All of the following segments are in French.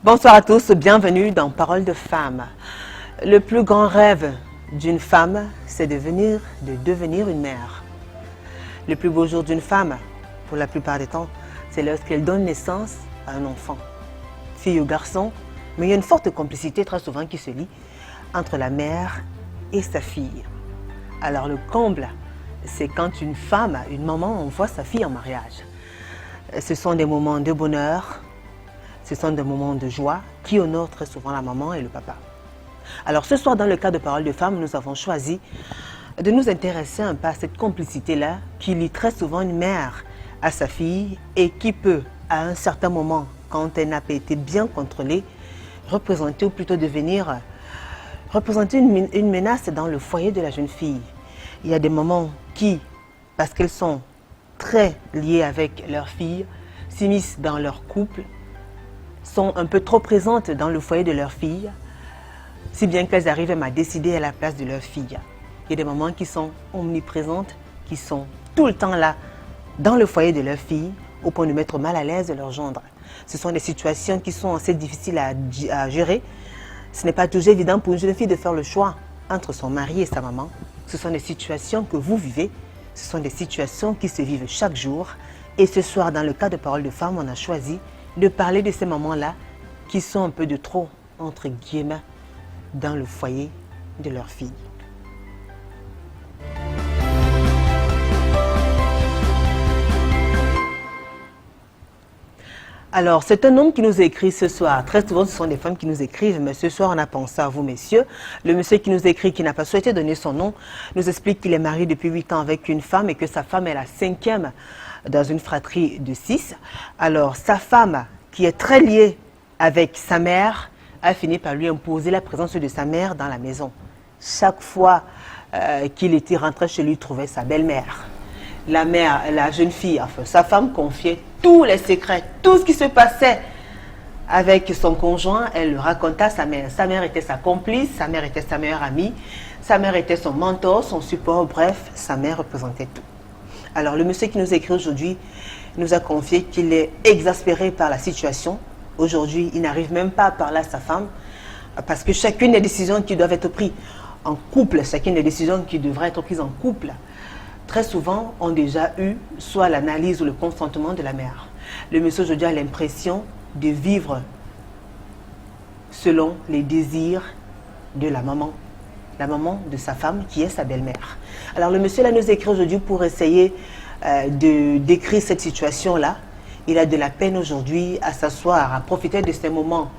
Bonsoir à tous, bienvenue dans Parole de femme. Le plus grand rêve d'une femme, c'est de devenir une mère. Le plus beau jour d'une femme, pour la plupart des temps, c'est lorsqu'elle donne naissance à un enfant. Fille ou garçon, mais il y a une forte complicité très souvent qui se lie entre la mère et sa fille. Alors le comble, c'est quand une femme, une maman, envoie sa fille en mariage. Ce sont des moments de bonheur, ce sont des moments de joie qui honorent très souvent la maman et le papa. Alors ce soir, dans le cadre de Parole de femme, nous avons choisi de nous intéresser un peu à cette complicité-là qui lie très souvent une mère à sa fille et qui peut, à un certain moment, quand elle n'a pas été bien contrôlée, représenter ou plutôt représenter une menace dans le foyer de la jeune fille. Il y a des moments qui, parce qu'elles sont très liées avec leur fille, s'immiscent dans leur couple, sont un peu trop présentes dans le foyer de leur fille, si bien qu'elles arrivent même à décider à la place de leur fille. Il y a des moments qui sont omniprésentes, qui sont tout le temps là, dans le foyer de leur fille, au point de mettre mal à l'aise leur gendre. Ce sont des situations qui sont assez difficiles à gérer. Ce n'est pas toujours évident pour une jeune fille de faire le choix entre son mari et sa maman. Ce sont des situations que vous vivez, ce sont des situations qui se vivent chaque jour. Et ce soir, dans le cas de Parole de femme, on a choisi de parler de ces moments-là qui sont un peu de trop, entre guillemets, dans le foyer de leur fille. Alors, c'est un homme qui nous écrit ce soir. Très souvent, ce sont des femmes qui nous écrivent, mais ce soir, on a pensé à vous, messieurs. Le monsieur qui nous écrit, qui n'a pas souhaité donner son nom, nous explique qu'il est marié depuis 8 ans avec une femme et que sa femme est la 5e dans une fratrie de 6. Alors, sa femme, qui est très liée avec sa mère, a fini par lui imposer la présence de sa mère dans la maison. Chaque fois qu'il était rentré chez lui, il trouvait sa belle-mère. La mère, la jeune fille, enfin sa femme, confiait tous les secrets, tout ce qui se passait avec son conjoint, elle le raconta à sa mère. Sa mère était sa complice, sa mère était sa meilleure amie, sa mère était son mentor, son support, bref, sa mère représentait tout. Alors le monsieur qui nous écrit aujourd'hui nous a confié qu'il est exaspéré par la situation. Aujourd'hui, il n'arrive même pas à parler à sa femme parce que chacune des décisions qui doivent être prises en couple, chacune des décisions qui devraient être prises en couple, très souvent ont déjà eu soit l'analyse ou le consentement de la mère. Le monsieur aujourd'hui a l'impression de vivre selon les désirs de la maman de sa femme qui est sa belle-mère. Alors le monsieur là nous écrit aujourd'hui pour essayer de décrire cette situation-là. Il a de la peine aujourd'hui à s'asseoir, à profiter de ces moments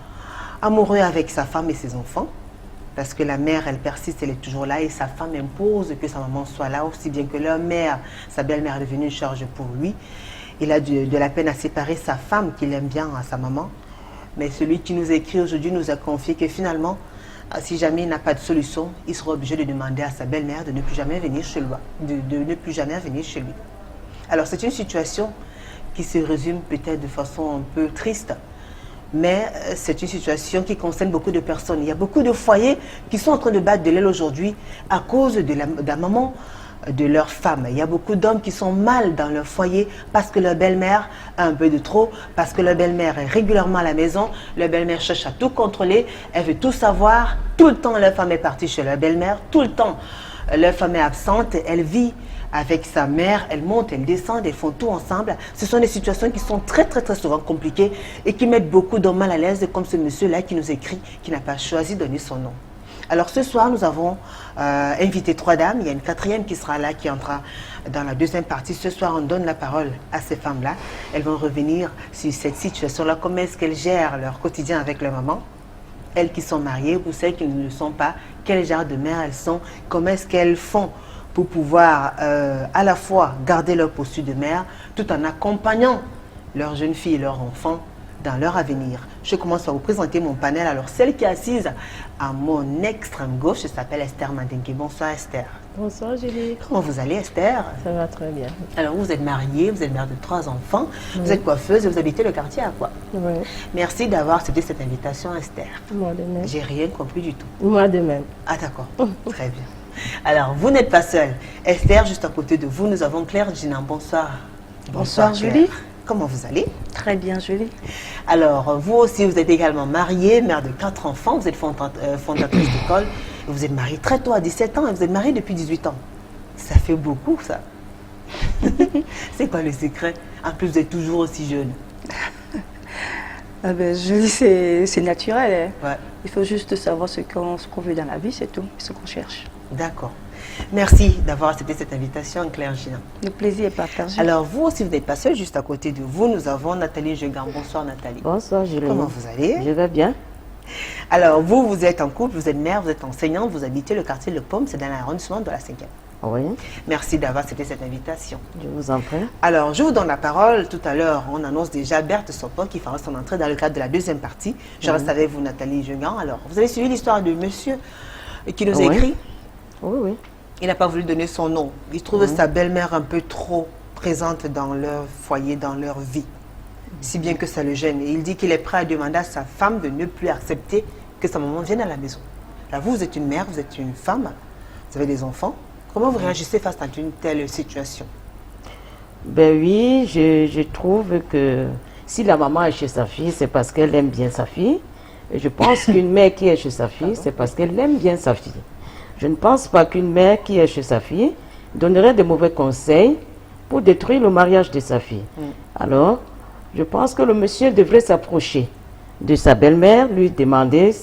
amoureux avec sa femme et ses enfants. Parce que la mère, elle persiste, elle est toujours là et sa femme impose que sa maman soit là, aussi bien que leur mère, sa belle-mère est devenue une charge pour lui. Il a de la peine à séparer sa femme qu'il aime bien à sa maman. Mais celui qui nous écrit aujourd'hui nous a confié que finalement, si jamais il n'a pas de solution, il sera obligé de demander à sa belle-mère de ne plus jamais venir chez lui. De ne plus jamais venir chez lui. Alors c'est une situation qui se résume peut-être de façon un peu triste. Mais c'est une situation qui concerne beaucoup de personnes. Il y a beaucoup de foyers qui sont en train de battre de l'aile aujourd'hui à cause de la maman de leur femme. Il y a beaucoup d'hommes qui sont mal dans leur foyer parce que leur belle-mère a un peu de trop, parce que leur belle-mère est régulièrement à la maison, leur belle-mère cherche à tout contrôler, elle veut tout savoir, tout le temps leur femme est partie chez leur belle-mère, tout le temps leur femme est absente, elle vit avec sa mère, elle monte, elle descend, elles font tout ensemble. Ce sont des situations qui sont très souvent compliquées et qui mettent beaucoup d'hommes mal à l'aise, comme ce monsieur-là qui nous écrit, qui n'a pas choisi de donner son nom. Alors ce soir, nous avons invité 3 dames. Il y a une 4e qui sera là, qui entrera dans la 2e partie. Ce soir, on donne la parole à ces femmes-là. Elles vont revenir sur cette situation-là, comment est-ce qu'elles gèrent leur quotidien avec leur maman. Elles qui sont mariées ou celles qui ne le sont pas, quel genre de mère elles sont, comment est-ce qu'elles font pour pouvoir à la fois garder leur posture de mère tout en accompagnant leurs jeunes filles et leurs enfants dans leur avenir. Je commence à vous présenter mon panel. Alors, celle qui est assise à mon extrême gauche s'appelle Esther Mandengue. Bonsoir Esther. Bonsoir Julie. Comment vous allez Esther? Ça va très bien. Alors, vous êtes mariée, vous êtes mère de 3 enfants, vous êtes coiffeuse et vous habitez le quartier à quoi? Oui. Merci d'avoir accepté cette invitation Esther. Moi de même. J'ai rien compris du tout. Moi de même. Ah d'accord, très bien. Alors, vous n'êtes pas seule. Esther, juste à côté de vous, nous avons Claire Ginan. Bonsoir. Bonsoir Claire. Julie. comment vous allez? Très bien, Julie. Alors, vous aussi, vous êtes également mariée, mère de 4 enfants, vous êtes fondatrice d'école, et vous êtes mariée très tôt, à 17 ans, et vous êtes mariée depuis 18 ans. Ça fait beaucoup, ça. C'est quoi le secret? En plus, vous êtes toujours aussi jeune. Ah ben, Julie, c'est naturel. Hein. Ouais. Il faut juste savoir ce qu'on veut dans la vie, c'est tout, ce qu'on cherche. D'accord. Merci d'avoir accepté cette invitation, Claire Gina. Le plaisir est partagé. Alors, vous aussi, vous n'êtes pas seul, juste à côté de vous, nous avons Nathalie Jegan. Bonsoir, Nathalie. Bonsoir, Julie. Comment vous allez? Je vais bien. Alors, vous êtes en couple, vous êtes mère, vous êtes enseignante, vous habitez le quartier Le Pomme, c'est dans l'arrondissement de la 5e. Oui, Merci d'avoir accepté cette invitation. je vous en prie. Alors, je vous donne la parole. Tout à l'heure, on annonce déjà Berthe Sopon qui fera son entrée dans le cadre de la deuxième partie. Je reste avec vous, Nathalie Jegan. Alors, vous avez suivi l'histoire de monsieur qui nous a écrit. Oui, oui. Il n'a pas voulu donner son nom. Il trouve sa belle-mère un peu trop présente dans leur foyer, dans leur vie. Si bien que ça le gêne. Et il dit qu'il est prêt à demander à sa femme de ne plus accepter que sa maman vienne à la maison. Là, vous êtes une mère, vous êtes une femme, vous avez des enfants. Comment vous réagissez face à une telle situation? Ben oui, je trouve que si la maman est chez sa fille, c'est parce qu'elle aime bien sa fille. Et je pense qu'une mère qui est chez sa fille, c'est parce qu'elle aime bien sa fille. Je ne pense pas qu'une mère qui est chez sa fille donnerait de mauvais conseils pour détruire le mariage de sa fille. Alors, je pense que le monsieur devrait s'approcher de sa belle-mère, lui demander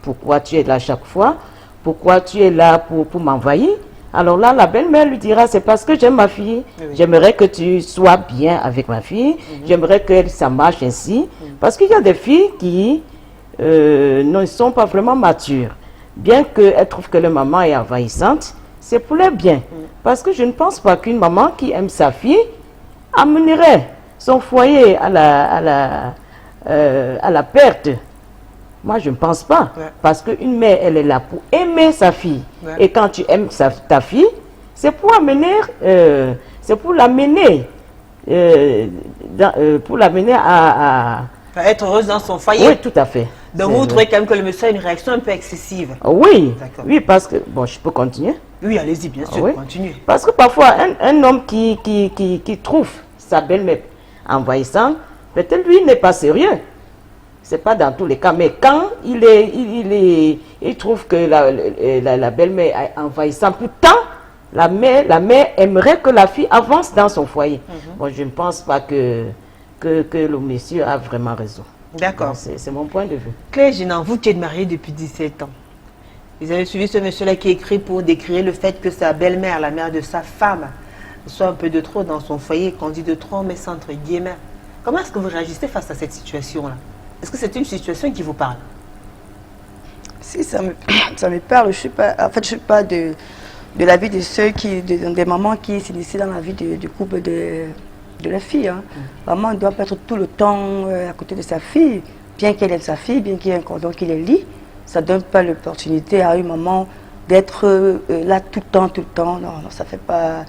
pourquoi tu es là chaque fois, pourquoi tu es là pour m'envahir. Alors là, la belle-mère lui dira, c'est parce que j'aime ma fille, j'aimerais que tu sois bien avec ma fille, j'aimerais que ça marche ainsi. Parce qu'il y a des filles qui ne sont pas vraiment matures. Bien qu'elles trouvent que leur maman est envahissante, c'est pour leur bien. Parce que je ne pense pas qu'une maman qui aime sa fille amènerait son foyer à la perte. Moi, je ne pense pas. Ouais. Parce qu'une mère, elle est là pour aimer sa fille. Ouais. Et quand tu aimes ta fille, c'est pour l'amener à... Être heureuse dans son foyer. Oui, tout à fait. Donc vous trouvez quand même que le monsieur a une réaction un peu excessive? Oui, D'accord. oui, parce que... Bon, je peux continuer? Oui, allez-y, bien sûr, Oui. continuez. Parce que parfois, un homme qui trouve sa belle-mère envahissante, peut-être lui n'est pas sérieux. C'est pas dans tous les cas, mais quand il trouve que la belle-mère est envahissante, pourtant, la mère aimerait que la fille avance dans son foyer. Bon, je ne pense pas que le monsieur a vraiment raison. D'accord. C'est mon point de vue. Claire Ginan, vous qui êtes mariée depuis 17 ans, vous avez suivi ce monsieur-là qui écrit pour décrire le fait que sa belle-mère, la mère de sa femme, soit un peu de trop dans son foyer, qu'on dit de trop, mais sans entre guillemets. Comment est-ce que vous réagissez face à cette situation-là? Est-ce que c'est une situation qui vous parle? Si ça me parle, je ne suis pas de la vie de ceux des mamans qui s'initient dans la vie du couple de la fille. Hein. Maman ne doit pas être tout le temps à côté de sa fille, bien qu'elle aime sa fille, bien qu'il y ait un cordon qui les lie. Ça ne donne pas l'opportunité à une maman d'être là tout le temps. Non, ça ne fait pas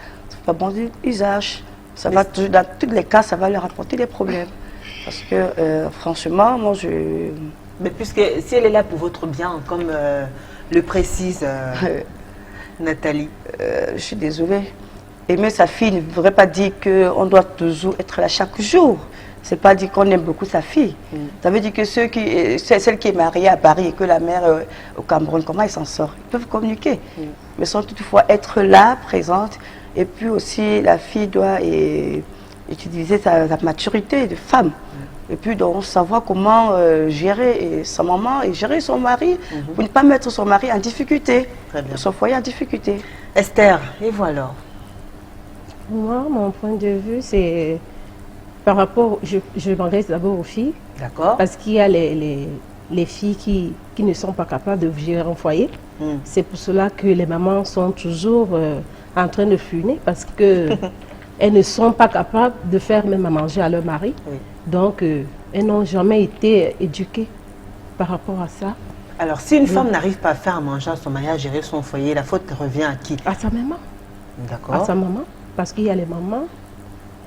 bon usage. Ça va, dans tous les cas, ça va leur apporter des problèmes. Parce que franchement, moi Mais puisque si elle est là pour votre bien, comme le précise Nathalie. Je suis désolée. Aimer sa fille ne voudrait pas dire qu'on doit toujours être là chaque jour. Ce n'est pas dire qu'on aime beaucoup sa fille. Ça veut dire que celle qui est mariée à Paris et que la mère au Cameroun, comment ils s'en sortent? Ils peuvent communiquer. Mais sans toutefois être là, présente. Et puis aussi, la fille doit utiliser sa maturité de femme. Et puis donc savoir comment gérer sa maman et gérer son mari pour ne pas mettre son mari en difficulté, son foyer en difficulté. Esther, et vous alors? Moi, mon point de vue, c'est par rapport, je m'adresse d'abord aux filles. D'accord. Parce qu'il y a les filles qui ne sont pas capables de gérer un foyer. C'est pour cela que les mamans sont toujours en train de fumer parce que elles ne sont pas capables de faire même à manger à leur mari. Oui. Donc, elles n'ont jamais été éduquées par rapport à ça. Alors, si une femme n'arrive pas à faire à manger à son mari, à gérer son foyer, la faute revient à qui? À sa maman. D'accord. À sa maman. Parce qu'il y a les mamans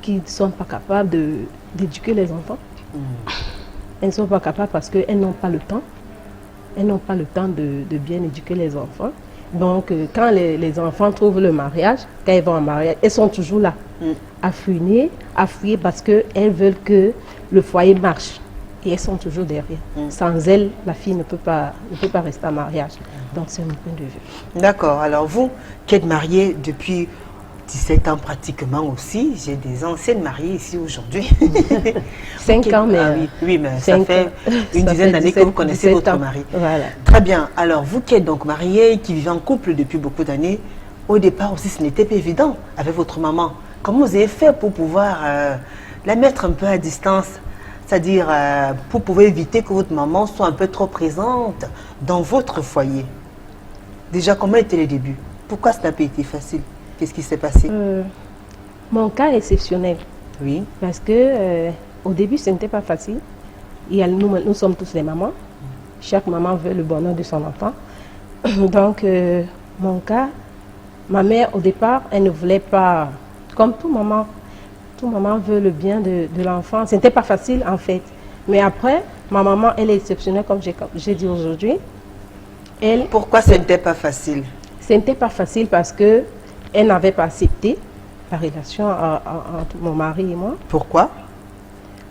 qui ne sont pas capables d'éduquer les enfants. Elles ne sont pas capables parce qu'elles n'ont pas le temps. Elles n'ont pas le temps de bien éduquer les enfants. Donc, quand les enfants trouvent le mariage, quand elles vont en mariage, elles sont toujours là. à fuir parce qu'elles veulent que le foyer marche. Et elles sont toujours derrière. Sans elles, la fille ne peut pas rester en mariage. Donc c'est mon point de vue. D'accord. Alors vous, qui êtes mariée depuis 17 ans pratiquement aussi, j'ai des anciennes mariées ici aujourd'hui. 5 ans, mais... Ah oui, mais ça fait une dizaine d'années que vous connaissez votre mari. Voilà. Très bien. Alors vous qui êtes donc mariée, qui vivez en couple depuis beaucoup d'années, au départ aussi ce n'était pas évident avec votre maman. Comment vous avez fait pour pouvoir la mettre un peu à distance? C'est-à-dire pour pouvoir éviter que votre maman soit un peu trop présente dans votre foyer. Déjà, comment étaient les débuts? Pourquoi ça n'a pas été facile? Qu'est-ce qui s'est passé? Mon cas est exceptionnel. Oui. Parce que au début, ce n'était pas facile. Nous sommes tous les mamans. Chaque maman veut le bonheur de son enfant. Donc, mon cas, ma mère, au départ, elle ne voulait pas, comme tout maman veut le bien de l'enfant. Ce n'était pas facile, en fait. Mais après, ma maman, elle est exceptionnelle, comme j'ai dit aujourd'hui. Pourquoi ce n'était pas facile? Ce n'était pas facile parce que elle n'avait pas accepté la relation entre mon mari et moi. Pourquoi?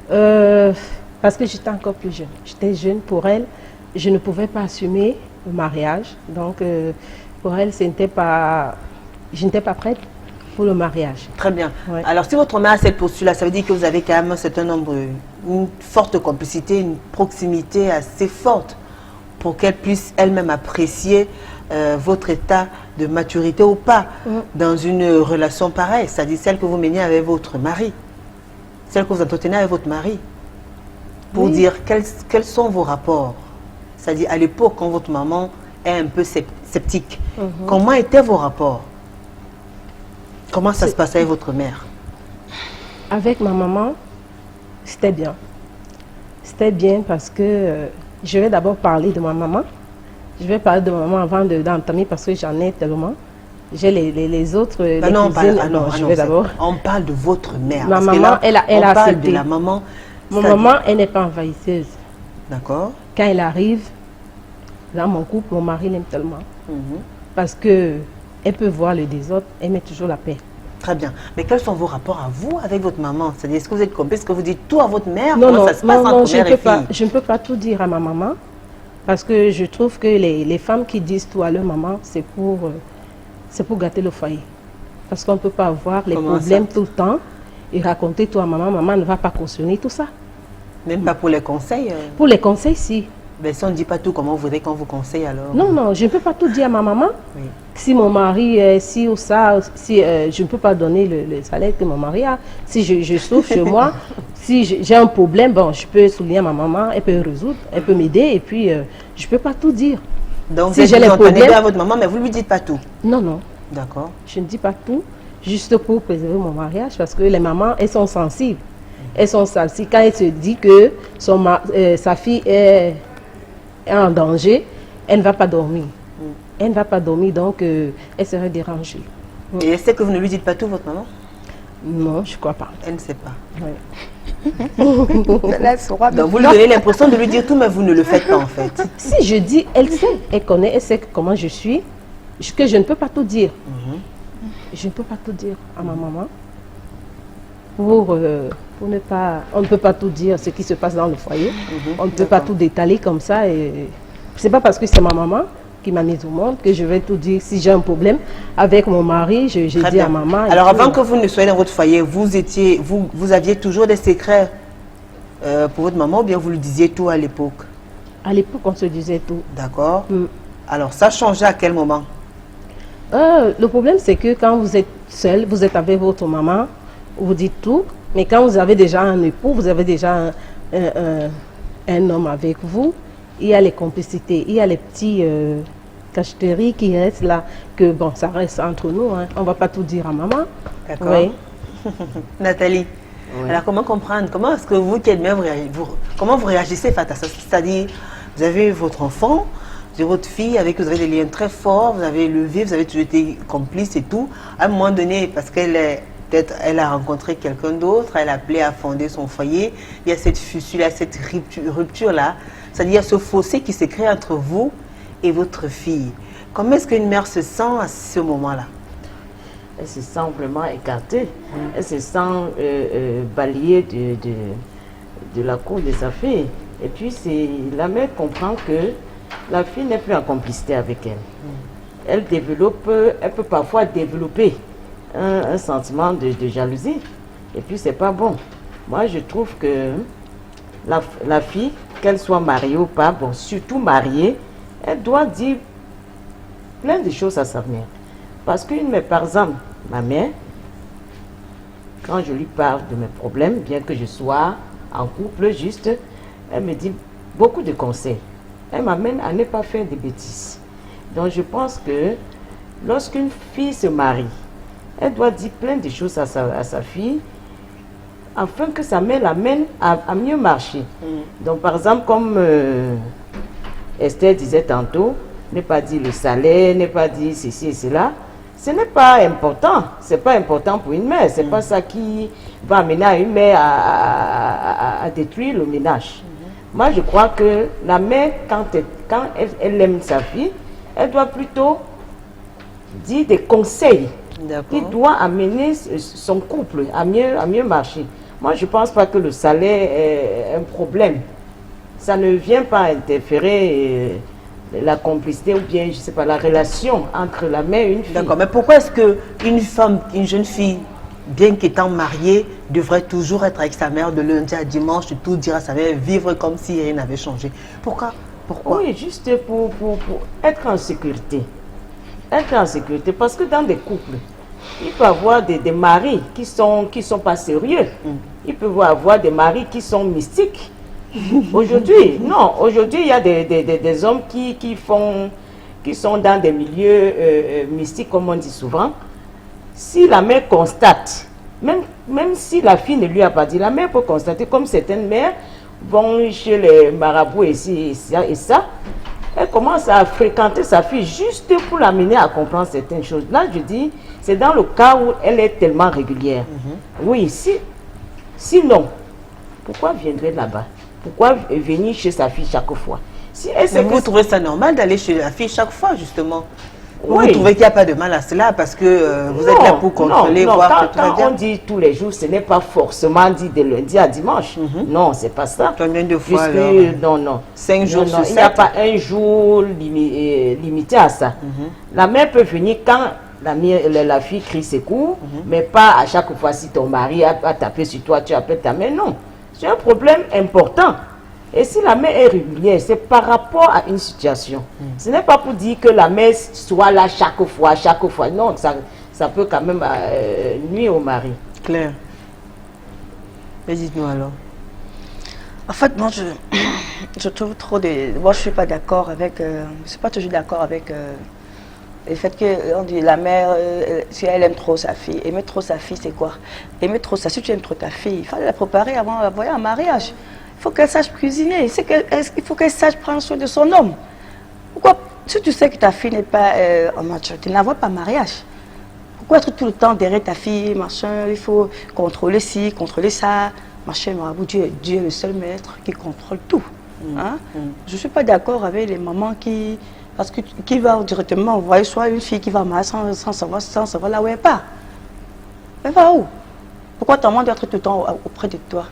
Parce que j'étais encore plus jeune. J'étais jeune pour elle. Je ne pouvais pas assumer le mariage. Donc, pour elle, je n'étais pas prête pour le mariage. Très bien. Ouais. Alors, si votre mère a cette posture-là, ça veut dire que vous avez quand même un certain nombre, une forte complicité, une proximité assez forte pour qu'elle puisse elle-même apprécier votre état de maturité ou pas dans une relation pareille, c'est-à-dire celle que vous menez avec votre mari, celle que vous entretenez avec votre mari, pour dire quels sont vos rapports. C'est-à-dire à l'époque, quand votre maman est un peu sceptique, comment étaient vos rapports? Comment ça se passait avec votre mère? Avec ma maman, c'était bien. C'était bien parce que je vais d'abord parler de ma maman. Je vais parler de ma maman avant d'entamer parce que j'en ai tellement. J'ai les autres. On parle de votre mère. Ma maman, elle a parle accepté. de la maman. Ma maman, elle n'est pas envahisseuse. D'accord. Quand elle arrive dans mon couple, mon mari l'aime tellement. Parce que elle peut voir le désordre, elle met toujours la paix. Très bien. Mais quels sont vos rapports à vous avec votre maman? C'est-à-dire, est-ce que vous êtes complice? Est-ce que vous dites tout à votre mère? Non, ça se passe entre je mère et fille? je ne peux pas tout dire à ma maman. Parce que je trouve que les femmes qui disent tout à leur maman, c'est pour gâter le foyer. Parce qu'on ne peut pas avoir les problèmes tout le temps et raconter tout à maman. Maman ne va pas cautionner tout ça. Même pas pour les conseils? Pour les conseils, si. Mais si on ne dit pas tout, comment vous voudrez qu'on vous conseille alors? Non, je ne peux pas tout dire à ma maman. Oui. Si mon mari, si ou ça, si je ne peux pas donner le salaire que mon mari a, si je souffre chez moi, si j'ai un problème, bon, je peux souligner à ma maman, elle peut résoudre, elle peut m'aider et puis je ne peux pas tout dire. Donc si vous entendez bien à votre maman, mais vous ne lui dites pas tout? Non. D'accord. Je ne dis pas tout, juste pour préserver mon mariage parce que les mamans, elles sont sensibles. Elles sont sensibles. Quand elle se dit que sa fille est en danger, elle ne va pas dormir. Elle ne va pas dormir, donc elle serait dérangée. Et est-ce que vous ne lui dites pas tout, votre maman? Non, je ne crois pas. Elle ne sait pas. Donc vous lui donnez l'impression de lui dire tout, mais vous ne le faites pas en fait. Si je dis, elle sait, elle connaît, elle sait comment je suis, que je ne peux pas tout dire. Je ne peux pas tout dire à ma maman. Pour ne pas, on ne peut pas tout dire ce qui se passe dans le foyer. On ne peut pas tout détailler comme ça. C'est pas parce que c'est ma maman qui m'a mise au monde que je vais tout dire. Si j'ai un problème avec mon mari, je dis à maman. Alors avant que vous ne soyez dans votre foyer, vous aviez toujours des secrets pour votre maman ou bien vous lui disiez tout à l'époque? À l'époque, on se disait tout. D'accord. Alors ça changeait à quel moment? Le problème, c'est que quand vous êtes seul, vous êtes avec votre maman, vous dites tout, mais quand vous avez déjà un époux, vous avez déjà un homme avec vous, il y a les complicités, il y a les petits cacheteries qui restent là, que bon, ça reste entre nous, hein. On ne va pas tout dire à maman. D'accord. Oui. Nathalie, alors comment comprendre? Comment est-ce que vous qui êtes mère, comment vous réagissez face à ça? C'est-à-dire, vous avez votre enfant, vous avez votre fille avec qui vous avez des liens très forts, vous avez élevé, vous avez toujours été complice et tout. À un moment donné, parce qu'elle est peut-être elle a rencontré quelqu'un d'autre, elle a appelé à fonder son foyer, il y a cette fissure, cette rupture-là, c'est-à-dire ce fossé qui s'est créé entre vous et votre fille. Comment est-ce qu'une mère se sent à ce moment-là? elle se sent vraiment écartée. Elle se sent balayée de la cour de sa fille. Et puis la mère comprend que la fille n'est plus en complicité avec elle. Elle peut parfois développer un sentiment de jalousie. Et puis c'est pas bon. Moi je trouve que la fille, qu'elle soit mariée ou pas, bon, surtout mariée, elle doit dire plein de choses à sa mère. Parce par exemple, ma mère, quand je lui parle de mes problèmes, bien que je sois en couple juste, elle me dit beaucoup de conseils. Elle m'amène à ne pas faire de bêtises. Donc je pense que lorsqu'une fille se marie, elle doit dire plein de choses à sa fille, afin que sa mère l'amène à mieux marcher. Donc par exemple, comme Esther disait tantôt, ne pas dire le salaire, ne pas dire ceci et cela, ce n'est pas important. Ce n'est pas important pour une mère. Ce n'est pas ça qui va amener à une mère à détruire le ménage. Moi, je crois que la mère, quand elle aime sa fille, elle doit plutôt dire des conseils qui doivent amener son couple à mieux marcher. Moi, je ne pense pas que le salaire est un problème. Ça ne vient pas interférer la complicité ou bien, je sais pas, la relation entre la mère et une fille. D'accord, mais pourquoi est-ce qu'une jeune fille, bien qu'étant mariée, devrait toujours être avec sa mère de lundi à dimanche, de tout dire à sa mère, vivre comme si rien n'avait changé? Pourquoi? Oui, juste pour être en sécurité. Être en sécurité, parce que dans des couples, il peut y avoir des maris qui sont pas sérieux. Il peut y avoir des maris qui sont mystiques. Aujourd'hui, non. Aujourd'hui, il y a des hommes qui sont dans des milieux mystiques, comme on dit souvent. Si la mère constate, même si la fille ne lui a pas dit, la mère peut constater, comme certaines mères vont chez les marabouts et ça, elle commence à fréquenter sa fille juste pour l'amener à comprendre certaines choses. Là, je dis, c'est dans le cas où elle est tellement régulière. Oui, sinon, pourquoi viendrait là-bas? Pourquoi venir chez sa fille chaque fois? Mais vous trouvez ça normal d'aller chez la fille chaque fois, justement? Oui. Vous trouvez qu'il n'y a pas de mal à cela parce que vous êtes là pour contrôler, voir que tout va bien? Quand on dit tous les jours, ce n'est pas forcément dit de lundi à dimanche. Non, c'est pas ça. Combien de fois Puisque, alors? non. 5 jours sur 7? Il n'y a pas un jour limité à ça. La mère peut venir quand la fille crie secours, mais pas à chaque fois si ton mari a tapé sur toi, tu appelles ta mère. Non. C'est un problème important. Et si la mère est régulière, c'est par rapport à une situation. Ce n'est pas pour dire que la mère soit là chaque fois. Non, ça peut quand même nuire au mari. Claire. Mais dites-nous alors. En fait, moi, je trouve trop de... Moi, je ne suis pas d'accord avec... je ne suis pas toujours d'accord avec le fait que on dit la mère, si elle aime trop sa fille, aimer trop sa fille, c'est quoi? Aimer trop sa fille, si tu aimes trop ta fille, il fallait la préparer avant d'envoyer un mariage. Il faut qu'elle sache cuisiner, il faut qu'elle sache prendre soin de son homme. Pourquoi, si tu sais que ta fille n'est pas en maturité, n'envoie pas mariage. Pourquoi être tout le temps derrière ta fille, machin, il faut contrôler ci, contrôler ça, machin, marabout, Dieu est le seul maître qui contrôle tout. Hein? Je ne suis pas d'accord avec les mamans qui va directement envoyer soit une fille qui va mal sans savoir là où elle part. Elle va où? Pourquoi ta maman doit être tout le temps auprès de toi?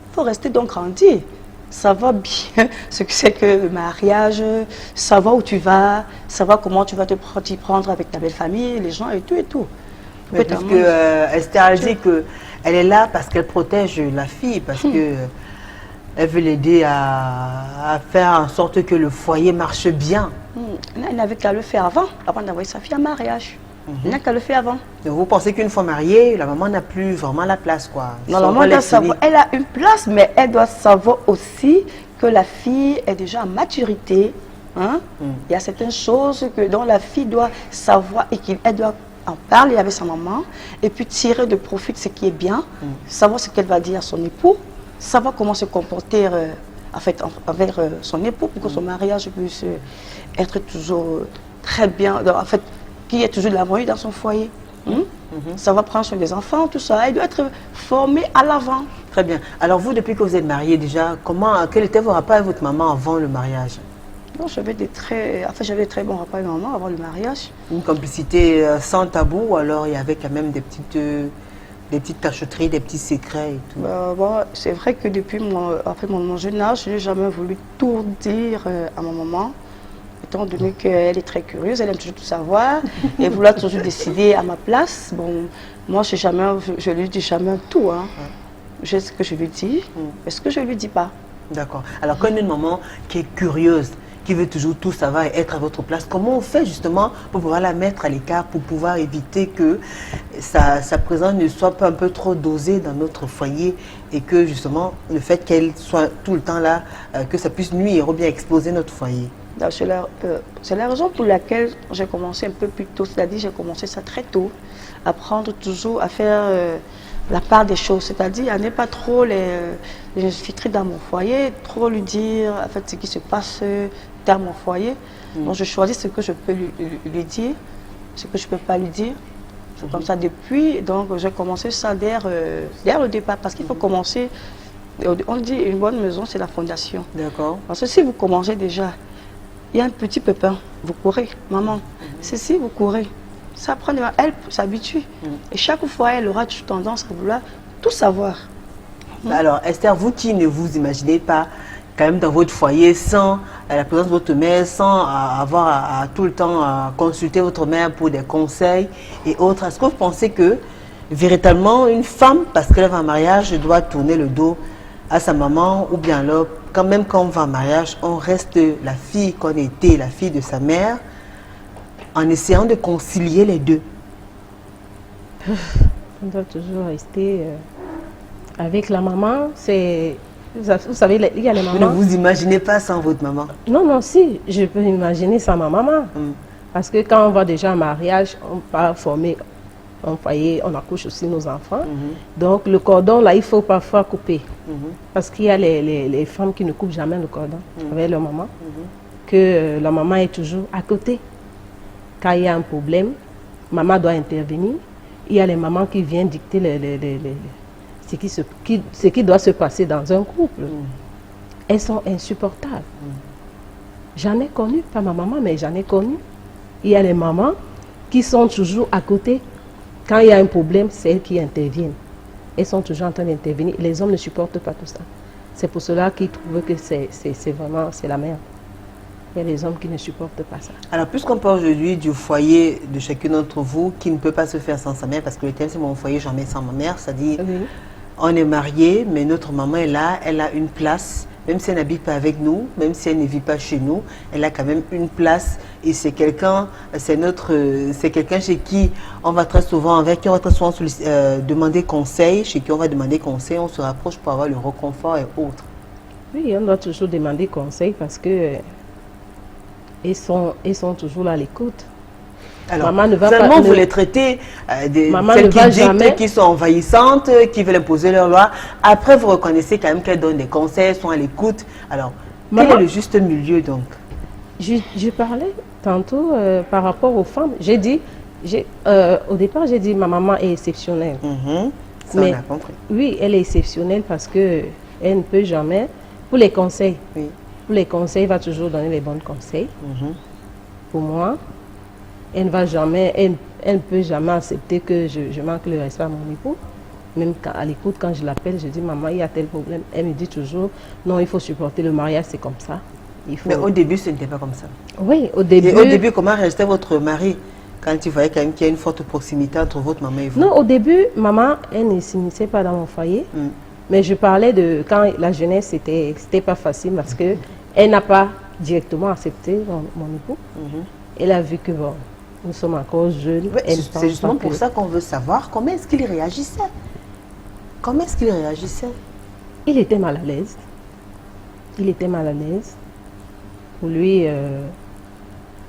Il faut rester donc grandi. Savoir bien ce que c'est que le mariage, savoir où tu vas, savoir comment tu vas t'y prendre avec ta belle famille, les gens et tout et tout. Mais parce que Esther a dit qu'elle est là parce qu'elle protège la fille, parce que elle veut l'aider à faire en sorte que le foyer marche bien. Elle n'avait qu'à le faire avant d'envoyer sa fille en mariage. Elle n'a qu'à le faire avant. Donc vous pensez qu'une fois mariée, la maman n'a plus vraiment la place, quoi? Non, la maman doit savoir, elle a une place, mais elle doit savoir aussi que la fille est déjà en maturité. Hein? Il y a certaines choses dont la fille doit savoir et qu'elle doit en parler avec sa maman et puis tirer de profit de ce qui est bien, savoir ce qu'elle va dire à son époux, savoir comment se comporter envers son époux pour que son mariage puisse être toujours très bien, en fait, qu'il y ait toujours de l'harmonie dans son foyer. Savoir prendre soin des enfants, tout ça. Elle doit être formée à l'avant. Très bien. Alors vous, depuis que vous êtes mariée déjà, quel était vos rapports avec votre maman avant le mariage? bon, j'avais des très bons rapports avec maman avant le mariage. Une complicité sans tabou, ou alors il y avait quand même des petites tacheteries, des petits secrets et tout? Bon, c'est vrai que après mon jeune âge, je n'ai jamais voulu tout dire à ma maman. Étant donné qu'elle est très curieuse, elle aime toujours tout savoir et vouloir toujours décider à ma place. Bon, moi, je lui dis jamais tout. Hein. Je sais ce que je lui dis, mais ce que je lui dis pas. D'accord. Alors, quand une maman qui est curieuse, qui veut toujours tout savoir et être à votre place, comment on fait justement pour pouvoir la mettre à l'écart, pour pouvoir éviter que sa présence ne soit pas un peu trop dosée dans notre foyer et que justement le fait qu'elle soit tout le temps là, que ça puisse nuire ou bien exploser notre foyer? C'est la raison pour laquelle j'ai commencé un peu plus tôt, c'est-à-dire j'ai commencé ça très tôt, apprendre toujours à faire la part des choses, c'est-à-dire à ne pas trop les infiltrer dans mon foyer, trop lui dire en fait ce qui se passe dans mon foyer. Donc je choisis ce que je peux lui dire, ce que je ne peux pas lui dire. C'est comme ça depuis, donc j'ai commencé ça dès le départ, parce qu'il faut commencer, on dit une bonne maison c'est la fondation. D'accord. Parce que si vous commencez déjà, il y a un petit pépin, vous courez, maman, ceci, vous courez. Ça prend des... Elle s'habitue. Et chaque fois, elle aura tendance à vouloir tout savoir. Alors, Esther, vous qui ne vous imaginez pas quand même dans votre foyer sans la présence de votre mère, sans avoir à tout le temps à consulter votre mère pour des conseils et autres, est-ce que vous pensez que véritablement une femme, parce qu'elle va en mariage, doit tourner le dos à sa maman, ou bien alors, quand même quand on va en mariage, on reste la fille qu'on était, la fille de sa mère, en essayant de concilier les deux? On doit toujours rester avec la maman. Vous savez, il y a les mamans. Vous ne vous imaginez pas sans votre maman? Non, non, si, je peux imaginer sans ma maman. Parce que quand on va déjà en mariage, on va former un foyer, on accouche aussi nos enfants. Donc le cordon, là, il faut parfois couper. Parce qu'il y a les femmes qui ne coupent jamais le cordon avec leur maman. Que la maman est toujours à côté. Quand il y a un problème, maman doit intervenir. Il y a les mamans qui viennent dicter ce qui doit se passer dans un couple. Elles sont insupportables. J'en ai connu, pas ma maman, mais j'en ai connu. Il y a les mamans qui sont toujours à côté. Quand il y a un problème, c'est elles qui interviennent. Elles sont toujours en train d'intervenir. Les hommes ne supportent pas tout ça. C'est pour cela qu'ils trouvent que c'est la merde. Il y a des hommes qui ne supportent pas ça. Alors, puisqu'on parle aujourd'hui du foyer de chacun d'entre vous qui ne peut pas se faire sans sa mère, parce que le thème c'est mon foyer, jamais sans ma mère, c'est-à-dire on est mariés, mais notre maman est là, elle a une place, même si elle n'habite pas avec nous, même si elle ne vit pas chez nous, elle a quand même une place et c'est quelqu'un, chez qui on va très souvent, avec qui on va très souvent demander conseil, chez qui on va demander conseil, on se rapproche pour avoir le réconfort et autres. Oui, on doit toujours demander conseil parce que ils sont toujours là à l'écoute. Alors, vous les traitez celles qui sont envahissantes, qui veulent imposer leur loi. Après, vous reconnaissez quand même qu'elles donnent des conseils, sont à l'écoute. Alors, quel est le juste milieu donc? Je parlais tantôt par rapport aux femmes. J'ai dit, au départ, j'ai dit ma maman est exceptionnelle. Ça, on a compris. Oui, elle est exceptionnelle parce qu'elle ne peut jamais, pour les conseils, elle va toujours donner les bons conseils. Pour moi, elle ne peut jamais accepter que je manque le respect à mon époux. Même à l'écoute, quand je l'appelle, je dis maman, il y a tel problème. Elle me dit toujours non, il faut supporter le mariage, c'est comme ça. Mais au début, ce n'était pas comme ça. Oui, au début. Et au début, comment restait votre mari quand tu voyais quand même qu'il y a une forte proximité entre votre maman et vous? Non, au début, maman, elle ne s'immisçait pas dans mon foyer. Mais je parlais de quand la jeunesse, c'était pas facile parce qu'elle n'a pas directement accepté mon époux. Elle a vu que bon, nous sommes encore jeunes. C'est justement pour ça qu'on veut savoir comment est-ce qu'il réagissait. Comment est-ce qu'il réagissait? Il était mal à l'aise. Il était mal à l'aise. Pour lui,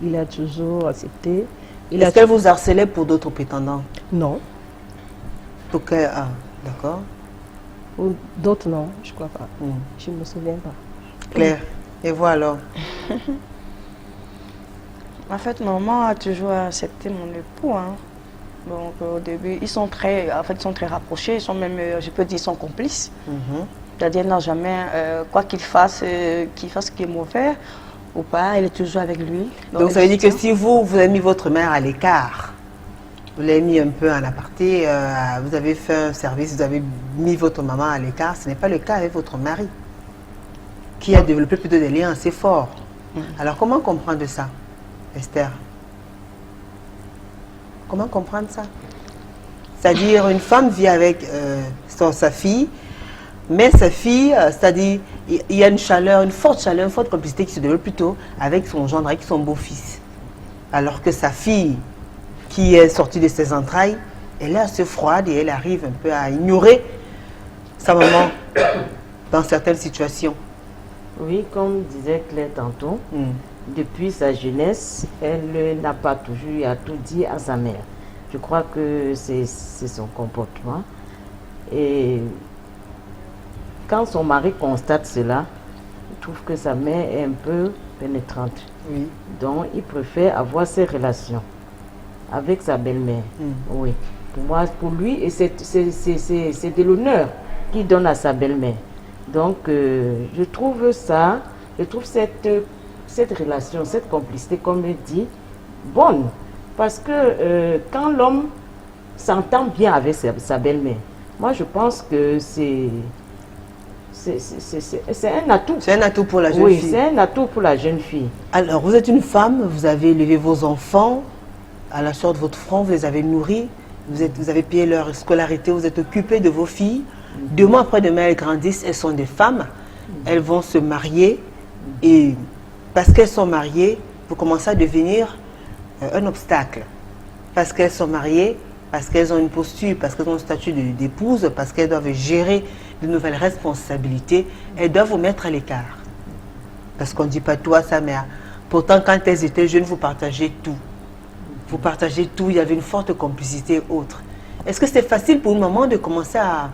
il a toujours accepté. Est-ce qu'elle vous harcelait pour d'autres prétendants? Non. D'accord. Pour d'autres, non, je crois pas. Je ne me souviens pas. Claire, et vous alors? En fait, maman a toujours accepté mon époux. Donc au début, ils sont très rapprochés. Ils sont même, je peux dire, ils sont complices. C'est-à-dire, n'a jamais, quoi qu'il fasse ce qui est mauvais, ou pas, elle est toujours avec lui. Donc ça veut dire que si vous avez mis votre mère à l'écart, vous l'avez mis un peu en aparté, vous avez fait un service, vous avez mis votre maman à l'écart, ce n'est pas le cas avec votre mari, qui a développé plutôt des liens assez forts. Alors comment comprendre ça, Esther? Comment comprendre ça? C'est-à-dire une femme vit avec sa fille, mais sa fille, c'est-à-dire il y a une chaleur, une forte complicité qui se développe plutôt avec son gendre, avec son beau-fils. Alors que sa fille, qui est sortie de ses entrailles, elle est assez froide et elle arrive un peu à ignorer sa maman dans certaines situations. Oui, comme disait Claire tantôt, depuis sa jeunesse, elle n'a pas toujours eu à tout dire à sa mère. Je crois que c'est son comportement. Et quand son mari constate cela, il trouve que sa mère est un peu pénétrante. Oui. Donc, il préfère avoir ses relations avec sa belle-mère. Oui. Pour moi, pour lui, et c'est de l'honneur qu'il donne à sa belle-mère. Donc, je trouve cette relation, cette complicité, comme il dit, bonne. Parce que quand l'homme s'entend bien avec sa belle-mère, moi je pense que c'est un atout. C'est un atout pour la jeune fille. Oui, c'est un atout pour la jeune fille. Alors, vous êtes une femme, vous avez élevé vos enfants à la sueur de votre front, vous les avez nourris, vous avez payé leur scolarité, vous êtes occupé de vos filles. 2 mois après demain, elles grandissent, elles sont des femmes, elles vont se marier et parce qu'elles sont mariées, vous commencez à devenir un obstacle. Parce qu'elles sont mariées, parce qu'elles ont une posture, parce qu'elles ont un statut d'épouse, parce qu'elles doivent gérer de nouvelles responsabilités, elles doivent vous mettre à l'écart. Parce qu'on ne dit pas tout à sa mère. Pourtant, quand elles étaient jeunes, vous partagez tout. Vous partagez tout, il y avait une forte complicité et autres. Est-ce que c'est facile pour une maman de commencer à...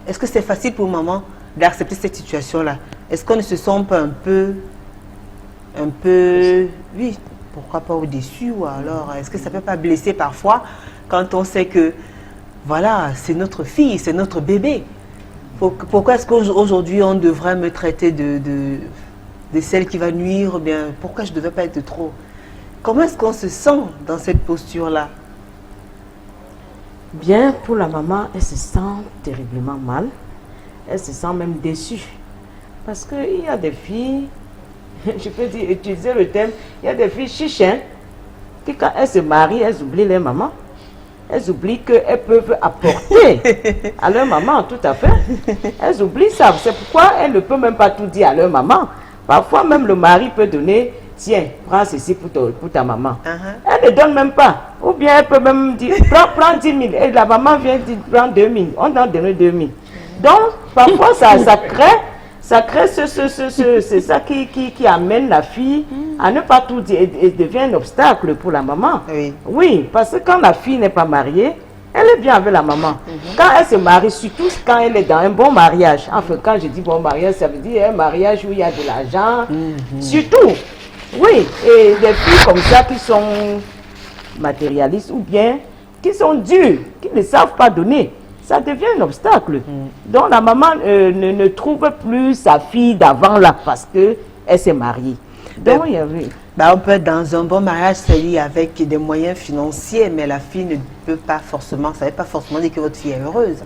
Est-ce que c'est facile pour une maman d'accepter cette situation-là? Est-ce qu'on ne se sent pas un peu, oui, pourquoi pas au-dessus, ou alors est-ce que ça ne peut pas blesser parfois quand on sait que, voilà, c'est notre fille, c'est notre bébé? Pourquoi est-ce qu'aujourd'hui on devrait me traiter de celle qui va nuire? Bien, pourquoi je ne devais pas être trop? Comment est-ce qu'on se sent dans cette posture-là? Bien, pour la maman, elle se sent terriblement mal. Elle se sent même déçue. Parce qu'il y a des filles, je peux dire, utiliser le terme, il y a des filles chiches, hein, qui quand elles se marient, elles oublient leur maman. Elles oublient qu'elles peuvent apporter à leur maman, tout à fait. Elles oublient ça. C'est pourquoi elles ne peuvent même pas tout dire à leur maman. Parfois même le mari peut donner, tiens, prends ceci pour ta maman. Elle ne donne même pas. Ou bien elle peut même dire, prends 10 000. Et la maman vient dire, prends 2 000. On doit donner 2 000. Donc, parfois, ça crée c'est ça qui amène la fille à ne pas tout dire et devient un obstacle pour la maman. Oui. Oui, parce que quand la fille n'est pas mariée, elle est bien avec la maman. Quand elle se marie, surtout quand elle est dans un bon mariage. Enfin, quand je dis bon mariage, ça veut dire un mariage où il y a de l'argent. Surtout, oui, et des filles comme ça qui sont matérialistes ou bien qui sont dures, qui ne savent pas donner, ça devient un obstacle. Donc la maman ne trouve plus sa fille d'avant là parce qu'elle s'est mariée. Donc il y avait... on peut être dans un bon mariage, c'est-à-dire avec des moyens financiers, mais la fille ne peut pas forcément, ça ne veut pas forcément dire que votre fille est heureuse.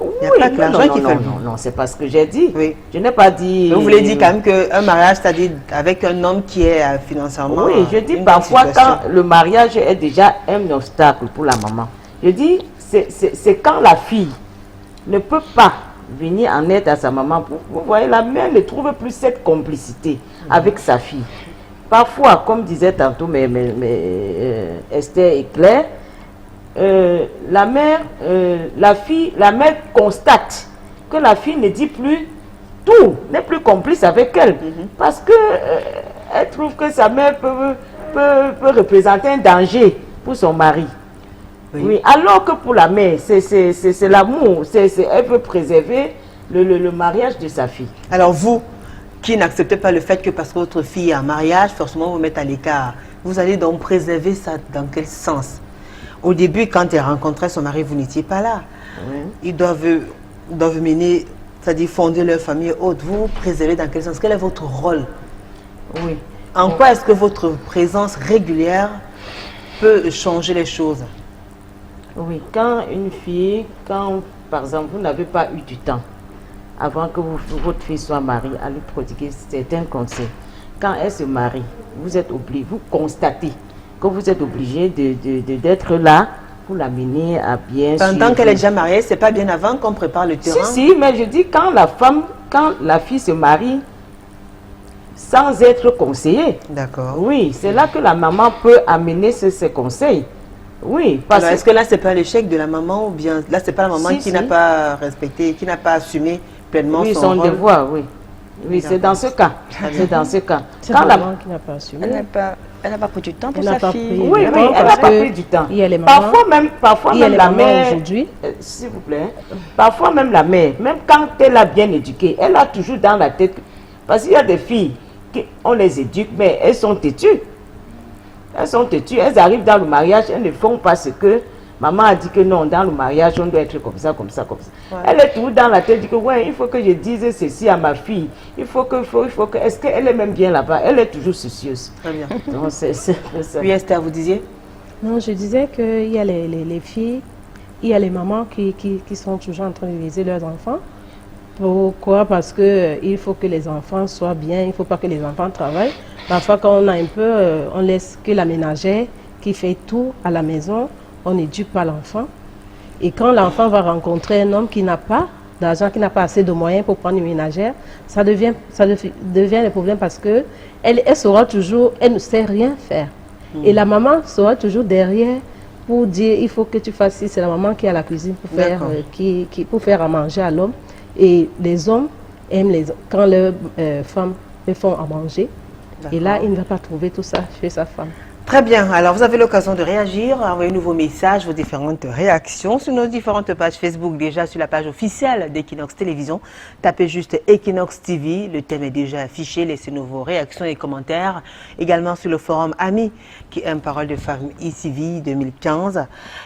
Il n'y a pas que l'argent qui fait. Non, c'est pas ce que j'ai dit. Oui. Je n'ai pas dit... Vous voulez dire quand même qu'un mariage, c'est-à-dire avec un homme qui est financièrement... Oui, je dis parfois quand le mariage est déjà un obstacle pour la maman. Je dis, c'est quand la fille ne peut pas venir en aide à sa maman. Vous voyez, la mère ne trouve plus cette complicité avec sa fille. Parfois, comme disait tantôt Esther et Claire, la mère constate que la fille ne dit plus tout, n'est plus complice avec elle, parce que elle trouve que sa mère peut représenter un danger pour son mari. Oui, alors que pour la mère, c'est l'amour, elle veut préserver le mariage de sa fille. Alors vous, qui n'acceptez pas le fait que parce que votre fille est en mariage, forcément vous mettez à l'écart, vous allez donc préserver ça dans quel sens? Au début, quand elle rencontrait son mari, vous n'étiez pas là. Ils doivent mener, c'est-à-dire fonder leur famille haute. Vous préservez dans quel sens? Quel est votre rôle? Oui, En quoi est-ce que votre présence régulière peut changer les choses? Oui, quand une fille, quand par exemple vous n'avez pas eu du temps avant que votre fille soit mariée, à lui prodiguer certains conseils. Quand elle se marie, vous êtes obligé, vous constatez que vous êtes obligé d'être là pour l'amener à bien En suivre. tant qu'elle est déjà mariée, c'est pas bien avant qu'on prépare le terrain? Si, mais je dis quand la fille se marie sans être conseillée. D'accord. Oui, c'est là que la maman peut amener ses conseils. Oui, parce Alors, est-ce que là, c'est pas l'échec de la maman ou bien là, c'est pas la maman qui n'a Si. pas respecté, qui n'a pas assumé pleinement oui, son son rôle? devoir, oui. Oui, c'est dans ce cas. C'est dans ce cas. C'est Quand la la maman qui n'a pas assumé. Elle n'a pas pris du temps pour Elle n'a sa pas fille. pris. Oui, Vraiment, oui, elle n'a parce pas que pris du temps. il y a les mamans. Parfois Il y a même les la mamans mère, aujourd'hui. s'il vous plaît, parfois même la mère, même quand elle a bien éduqué, elle a toujours dans la tête, parce qu'il y a des filles, on les éduque, mais elles sont têtues. Elles sont têtues, elles arrivent dans le mariage, elles ne font pas ce que maman a dit que non, dans le mariage, on doit être comme ça, comme ça, comme ça. Ouais. Elle est toujours dans la tête, dit que ouais, il faut que je dise ceci à ma fille. Il faut que, est-ce qu'elle est même bien là-bas? Elle est toujours soucieuse. Très bien. Donc, c'est ça. Oui, Esther, vous disiez? Non, je disais qu'il y a les filles, il y a les mamans qui sont toujours en train de léser leurs enfants. Pourquoi? Parce qu'il faut que les enfants soient bien, il ne faut pas que les enfants travaillent. Parfois, quand on a un peu, on laisse que la ménagère qui fait tout à la maison, on n'éduque pas l'enfant. Et quand l'enfant va rencontrer un homme qui n'a pas d'argent, qui n'a pas assez de moyens pour prendre une ménagère, ça devient le problème parce que elle saura toujours, elle ne sait rien faire. Et la maman sera toujours derrière pour dire il faut que tu fasses ci. C'est la maman qui est à la cuisine pour faire, pour faire à manger à l'homme. Et les hommes aiment quand leurs femmes les font à manger. Et là, il ne va pas trouver tout ça chez sa femme. Très bien. Alors, vous avez l'occasion de réagir, envoyer de nouveaux messages, vos différentes réactions sur nos différentes pages Facebook, déjà sur la page officielle d'Equinox Télévision. Tapez juste Equinox TV. Le thème est déjà affiché. Laissez-nous vos réactions et commentaires. Également sur le forum Ami, qui est une parole de femme ICV 2015.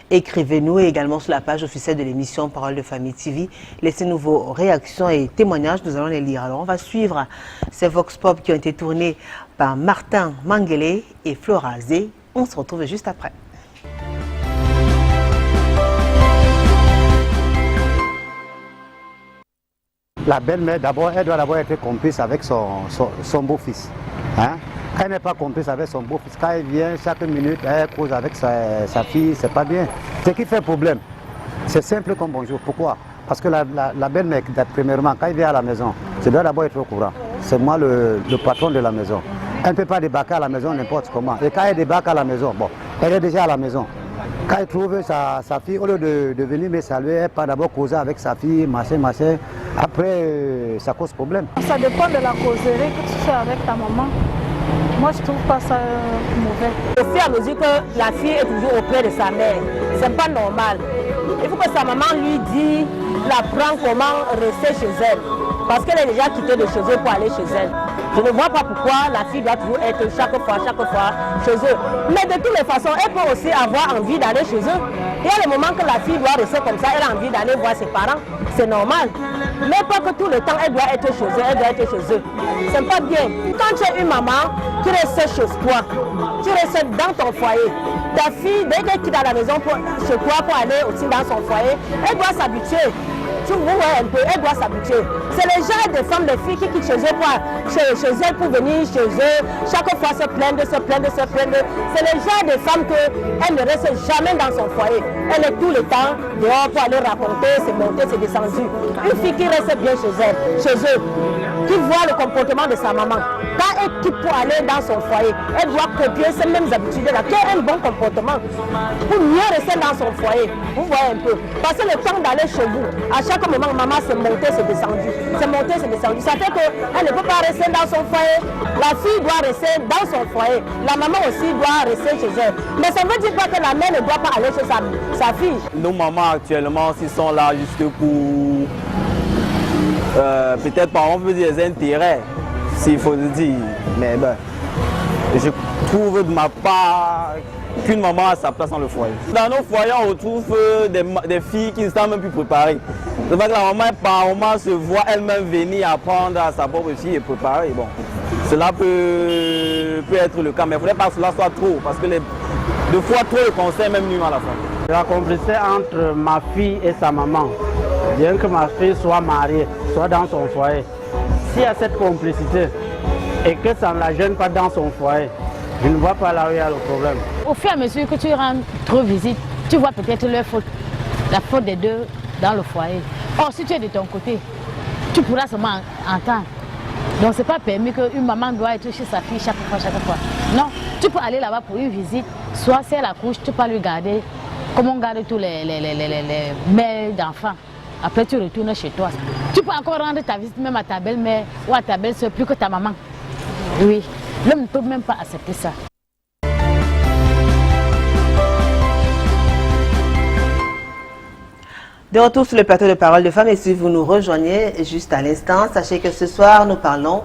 Écrivez-nous également sur la page officielle de l'émission Parole de Famille TV. Laissez-nous vos réactions et témoignages. Nous allons les lire. Alors, on va suivre ces Vox Pop qui ont été tournés par Martin Manguele et Flora Zé. On se retrouve juste après. La belle-mère, d'abord, elle doit d'abord être complice avec son beau-fils. Hein? Quand elle n'est pas complice avec son beau-fils, quand elle vient chaque minute, elle cause avec sa fille, c'est pas bien. Ce qui fait problème, c'est simple comme bonjour. Pourquoi? Parce que la belle-mère, premièrement, quand elle vient à la maison, je dois d'abord être au courant. C'est moi le patron de la maison. Elle ne peut pas débarquer à la maison n'importe comment. Et quand elle débarque à la maison, bon, elle est déjà à la maison. Quand elle trouve sa fille, au lieu de venir me saluer, elle part d'abord causer avec sa fille, machin. Après, ça cause problème. Ça dépend de la causerie que tu fais avec ta maman. Moi, je trouve pas ça mauvais. Au fur et à mesure que la fille est toujours auprès de sa mère, c'est pas normal. Il faut que sa maman lui dise, l'apprend comment rester chez elle. Parce qu'elle est déjà quittée de chez eux pour aller chez elle. Je ne vois pas pourquoi la fille doit toujours être chaque fois chez eux. Mais de toutes les façons, elle peut aussi avoir envie d'aller chez eux. Il y a le moment que la fille doit rester comme ça, elle a envie d'aller voir ses parents. C'est normal. Mais pas que tout le temps, elle doit être chez eux, elle doit être chez eux. C'est pas bien. Quand tu es une maman, tu restes chez toi. Tu restes dans ton foyer. Ta fille, dès qu'elle quitte à la maison chez toi pour aller aussi dans son foyer, elle doit s'habituer. Tu vois un peu, elle doit s'habituer. C'est les gens des femmes, des filles qui quittent chez elles pour venir chez eux, chaque fois se plaindre. C'est les gens des femmes qu'elles ne restent jamais dans son foyer. Elle est tout le temps dehors pour aller raconter, c'est monté, c'est descendu. Une fille qui reste bien chez eux, qui voit le comportement de sa maman. Quand elle quitte pour aller dans son foyer, elle doit copier ces mêmes habitudes-là, qui a un bon comportement, pour mieux rester dans son foyer. Vous voyez un peu. Passez le temps d'aller chez vous. À chaque moment, maman, c'est monté, c'est descendu. C'est monté, c'est descendu. Ça fait qu'elle ne peut pas rester dans son foyer. La fille doit rester dans son foyer. La maman aussi doit rester chez elle. Mais ça ne veut dire pas que la mère ne doit pas aller chez sa fille. Nos mamans actuellement, s'ils sont là juste pour peut-être par exemple des intérêts, s'il faut le dire. Mais ben, je trouve de ma part qu'une maman a sa place dans le foyer. Dans nos foyers, on retrouve des filles qui ne sont même plus préparées. C'est vrai que la maman, par moment, se voit elle-même venir apprendre à sa propre fille et préparer. Bon, cela peut être le cas. Mais il ne faudrait pas que cela soit trop, parce que deux fois trop le conseil même nuit à la fin. La complicité entre ma fille et sa maman, bien que ma fille soit mariée, soit dans son foyer, s'il y a cette complicité et que ça ne la gêne pas dans son foyer, je ne vois pas là où il y a le problème. Au fur et à mesure que tu rends trop visite, tu vois peut-être leur faute, la faute des deux dans le foyer. Or, si tu es de ton côté, tu pourras seulement entendre. Donc, ce n'est pas permis qu'une maman doit être chez sa fille chaque fois. Non, tu peux aller là-bas pour une visite, soit si elle accouche, tu peux lui garder, comme on garde tous les mères d'enfants. Après, tu retournes chez toi. Tu peux encore rendre ta visite même à ta belle-mère ou à ta belle-soeur plus que ta maman. Oui, l'homme ne peut même pas accepter ça. De retour sur le plateau de Parole de Femmes, et si vous nous rejoignez juste à l'instant, sachez que ce soir, nous parlons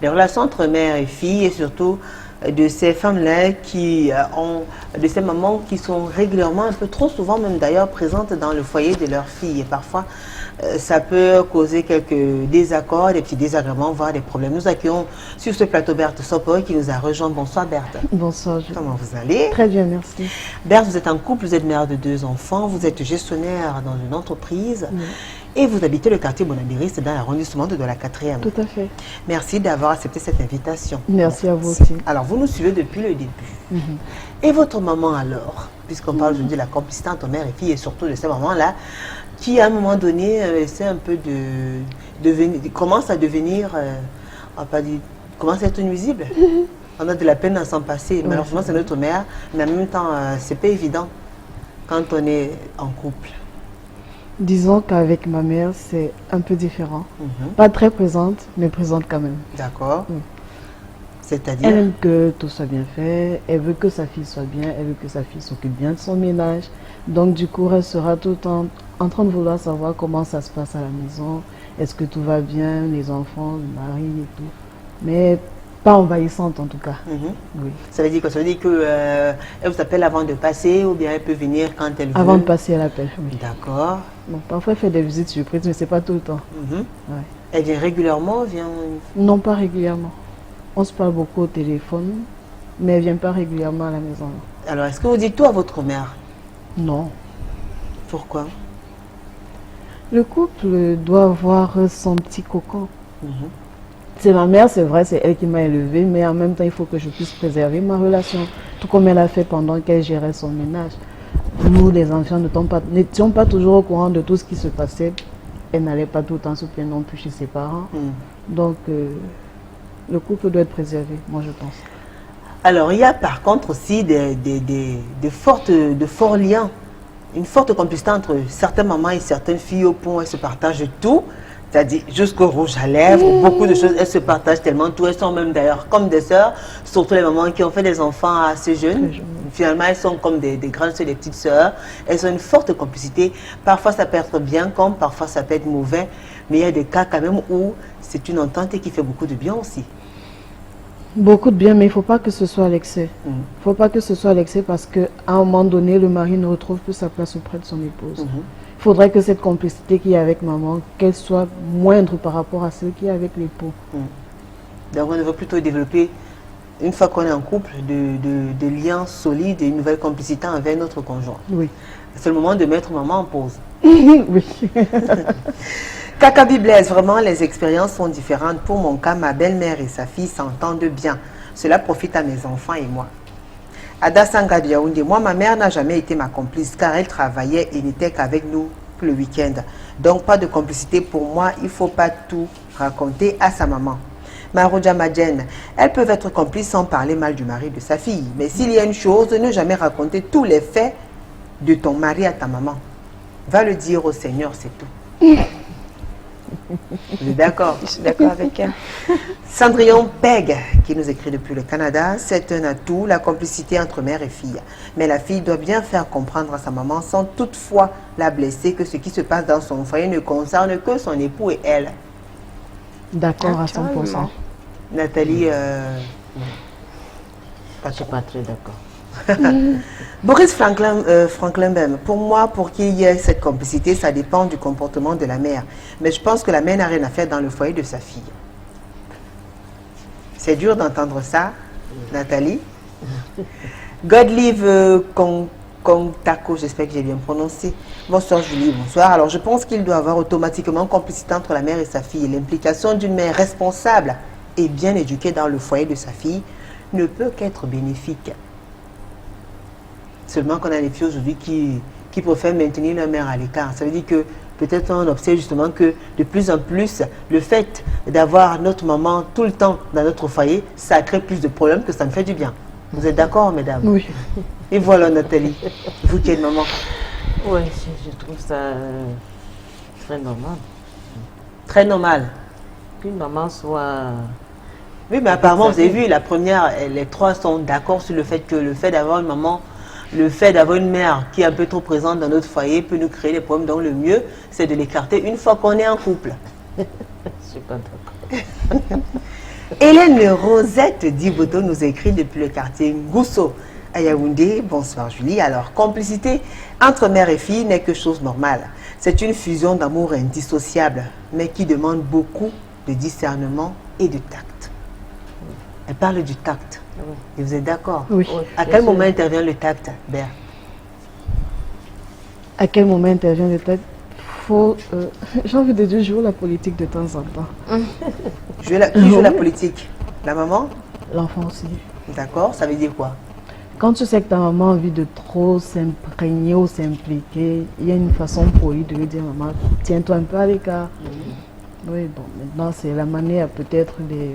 des relations entre mère et fille et surtout de ces femmes-là de ces mamans qui sont régulièrement, un peu trop souvent même d'ailleurs, présentes dans le foyer de leur fille. Et parfois, ça peut causer quelques désaccords, des petits désagréments, voire des problèmes. Nous accueillons sur ce plateau Berthe Sopo qui nous a rejoint. Bonsoir Berthe. Bonsoir. Comment vous allez? Très bien, merci. Berthe, vous êtes en couple, vous êtes mère de 2 enfants, vous êtes gestionnaire dans une entreprise et vous habitez le quartier Bonabéris dans l'arrondissement de la 4e. Tout à fait. Merci d'avoir accepté cette invitation. Merci à vous aussi. Alors, vous nous suivez depuis le début. Et votre maman alors, puisqu'on parle aujourd'hui de la complicité entre mère et fille et surtout de ces mamans-là, qui à un moment donné essaie un peu commence à devenir, commence à être nuisible. On a de la peine à s'en passer. Malheureusement, c'est notre mère, mais en même temps, c'est pas évident quand on est en couple. Disons qu'avec ma mère, c'est un peu différent. Pas très présente, mais présente quand même. D'accord. C'est-à-dire? Elle aime que tout soit bien fait, elle veut que sa fille soit bien, elle veut que sa fille s'occupe bien de son ménage. Donc du coup, elle sera tout le temps en train de vouloir savoir comment ça se passe à la maison, est-ce que tout va bien, les enfants, le mari et tout. Mais pas envahissante en tout cas. Oui. Ça veut dire que elle vous appelle avant de passer ou bien elle peut venir quand elle veut? Avant de passer, elle appelle. Oui. D'accord. Bon, parfois elle fait des visites surprises, mais c'est pas tout le temps. Elle vient régulièrement? Non, pas régulièrement. On se parle beaucoup au téléphone, mais elle ne vient pas régulièrement à la maison. Alors, est-ce que vous dites tout à votre mère? Non. Pourquoi? Le couple doit avoir son petit cocon. C'est ma mère, c'est vrai, c'est elle qui m'a élevée, mais en même temps, il faut que je puisse préserver ma relation, tout comme elle a fait pendant qu'elle gérait son ménage. Nous, les enfants, n'étions pas toujours au courant de tout ce qui se passait. Elle n'allait pas tout le temps se plaindre non plus chez ses parents. Donc, le couple doit être préservé, moi je pense. Alors, il y a par contre aussi de forts liens, une forte complicité entre certaines mamans et certaines filles au point où elles se partagent tout, c'est-à-dire jusqu'au rouge à lèvres, beaucoup de choses, elles se partagent tellement tout, elles sont même d'ailleurs comme des sœurs, surtout les mamans qui ont fait des enfants assez jeunes. Finalement, elles sont comme des grandes sœurs, des petites sœurs. Elles ont une forte complicité. Parfois, ça peut être bien comme parfois, ça peut être mauvais. Mais il y a des cas quand même où c'est une entente et qui fait beaucoup de bien aussi. Beaucoup de bien, mais il ne faut pas que ce soit à l'excès. Il ne faut pas que ce soit à l'excès parce qu'à un moment donné, le mari ne retrouve plus sa place auprès de son épouse. Il faudrait que cette complicité qu'il y a avec maman, qu'elle soit moindre par rapport à celle qu'il y a avec l'époux. Donc on devrait plutôt développer, une fois qu'on est en couple, de liens solides et une nouvelle complicité envers notre conjoint. Oui. C'est le moment de mettre maman en pause. Oui. Kakabi Blaise, vraiment les expériences sont différentes. Pour mon cas, ma belle-mère et sa fille s'entendent bien. Cela profite à mes enfants et moi. Ada Sanga de Yaoundé, moi ma mère n'a jamais été ma complice car elle travaillait et n'était qu'avec nous le week-end. Donc pas de complicité pour moi, il ne faut pas tout raconter à sa maman. Marouja Madjen, elles peuvent être complices sans parler mal du mari de sa fille. Mais s'il y a une chose, ne jamais raconter tous les faits de ton mari à ta maman. Va le dire au Seigneur, c'est tout. Vous êtes d'accord? Je suis d'accord avec elle. Cendrillon Peg, qui nous écrit depuis le Canada, c'est un atout, la complicité entre mère et fille. Mais la fille doit bien faire comprendre à sa maman, sans toutefois la blesser, que ce qui se passe dans son foyer ne concerne que son époux et elle. D'accord à 100%. Nathalie, je ne suis pas très d'accord. Boris Franklin même, pour moi, pour qu'il y ait cette complicité, ça dépend du comportement de la mère. Mais je pense que la mère n'a rien à faire dans le foyer de sa fille. C'est dur d'entendre ça, Nathalie. Godlive Kontako, j'espère que j'ai bien prononcé. Bonsoir Julie, bonsoir. Alors je pense qu'il doit avoir automatiquement complicité entre la mère et sa fille. L'implication d'une mère responsable et bien éduquée dans le foyer de sa fille ne peut qu'être bénéfique. Seulement qu'on a des filles aujourd'hui qui préfèrent maintenir leur mère à l'écart. Ça veut dire que peut-être on observe justement que de plus en plus, le fait d'avoir notre maman tout le temps dans notre foyer, ça crée plus de problèmes que ça me fait du bien. Vous êtes d'accord, mesdames? Oui. Et voilà, Nathalie, vous qui êtes maman. Oui, je trouve ça très normal. Très normal. Qu'une maman soit... Oui, mais apparemment, vous avez vu, la première, les trois sont d'accord sur le fait que le fait d'avoir une maman, le fait d'avoir une mère qui est un peu trop présente dans notre foyer peut nous créer des problèmes. Donc le mieux, c'est de l'écarter une fois qu'on est en couple. Je suis pas d'accord. Hélène Rosette Diboto nous écrit depuis le quartier Ngousso à Yaoundé. Bonsoir Julie. Alors, complicité entre mère et fille n'est que chose normale. C'est une fusion d'amour indissociable, mais qui demande beaucoup de discernement et de tact. Elle parle du tact. Oui. Et vous êtes d'accord? Oui. À quel moment intervient le tact, Béa? À quel moment intervient le tact? J'ai envie de dire, jouer la politique de temps en temps. Qui joue la politique? La maman? L'enfant aussi. D'accord, ça veut dire quoi? Quand tu sais que ta maman a envie de trop s'imprégner ou s'impliquer, il y a une façon polie de lui dire, maman, tiens-toi un peu à l'écart. Oui, bon, maintenant c'est la manière peut-être de...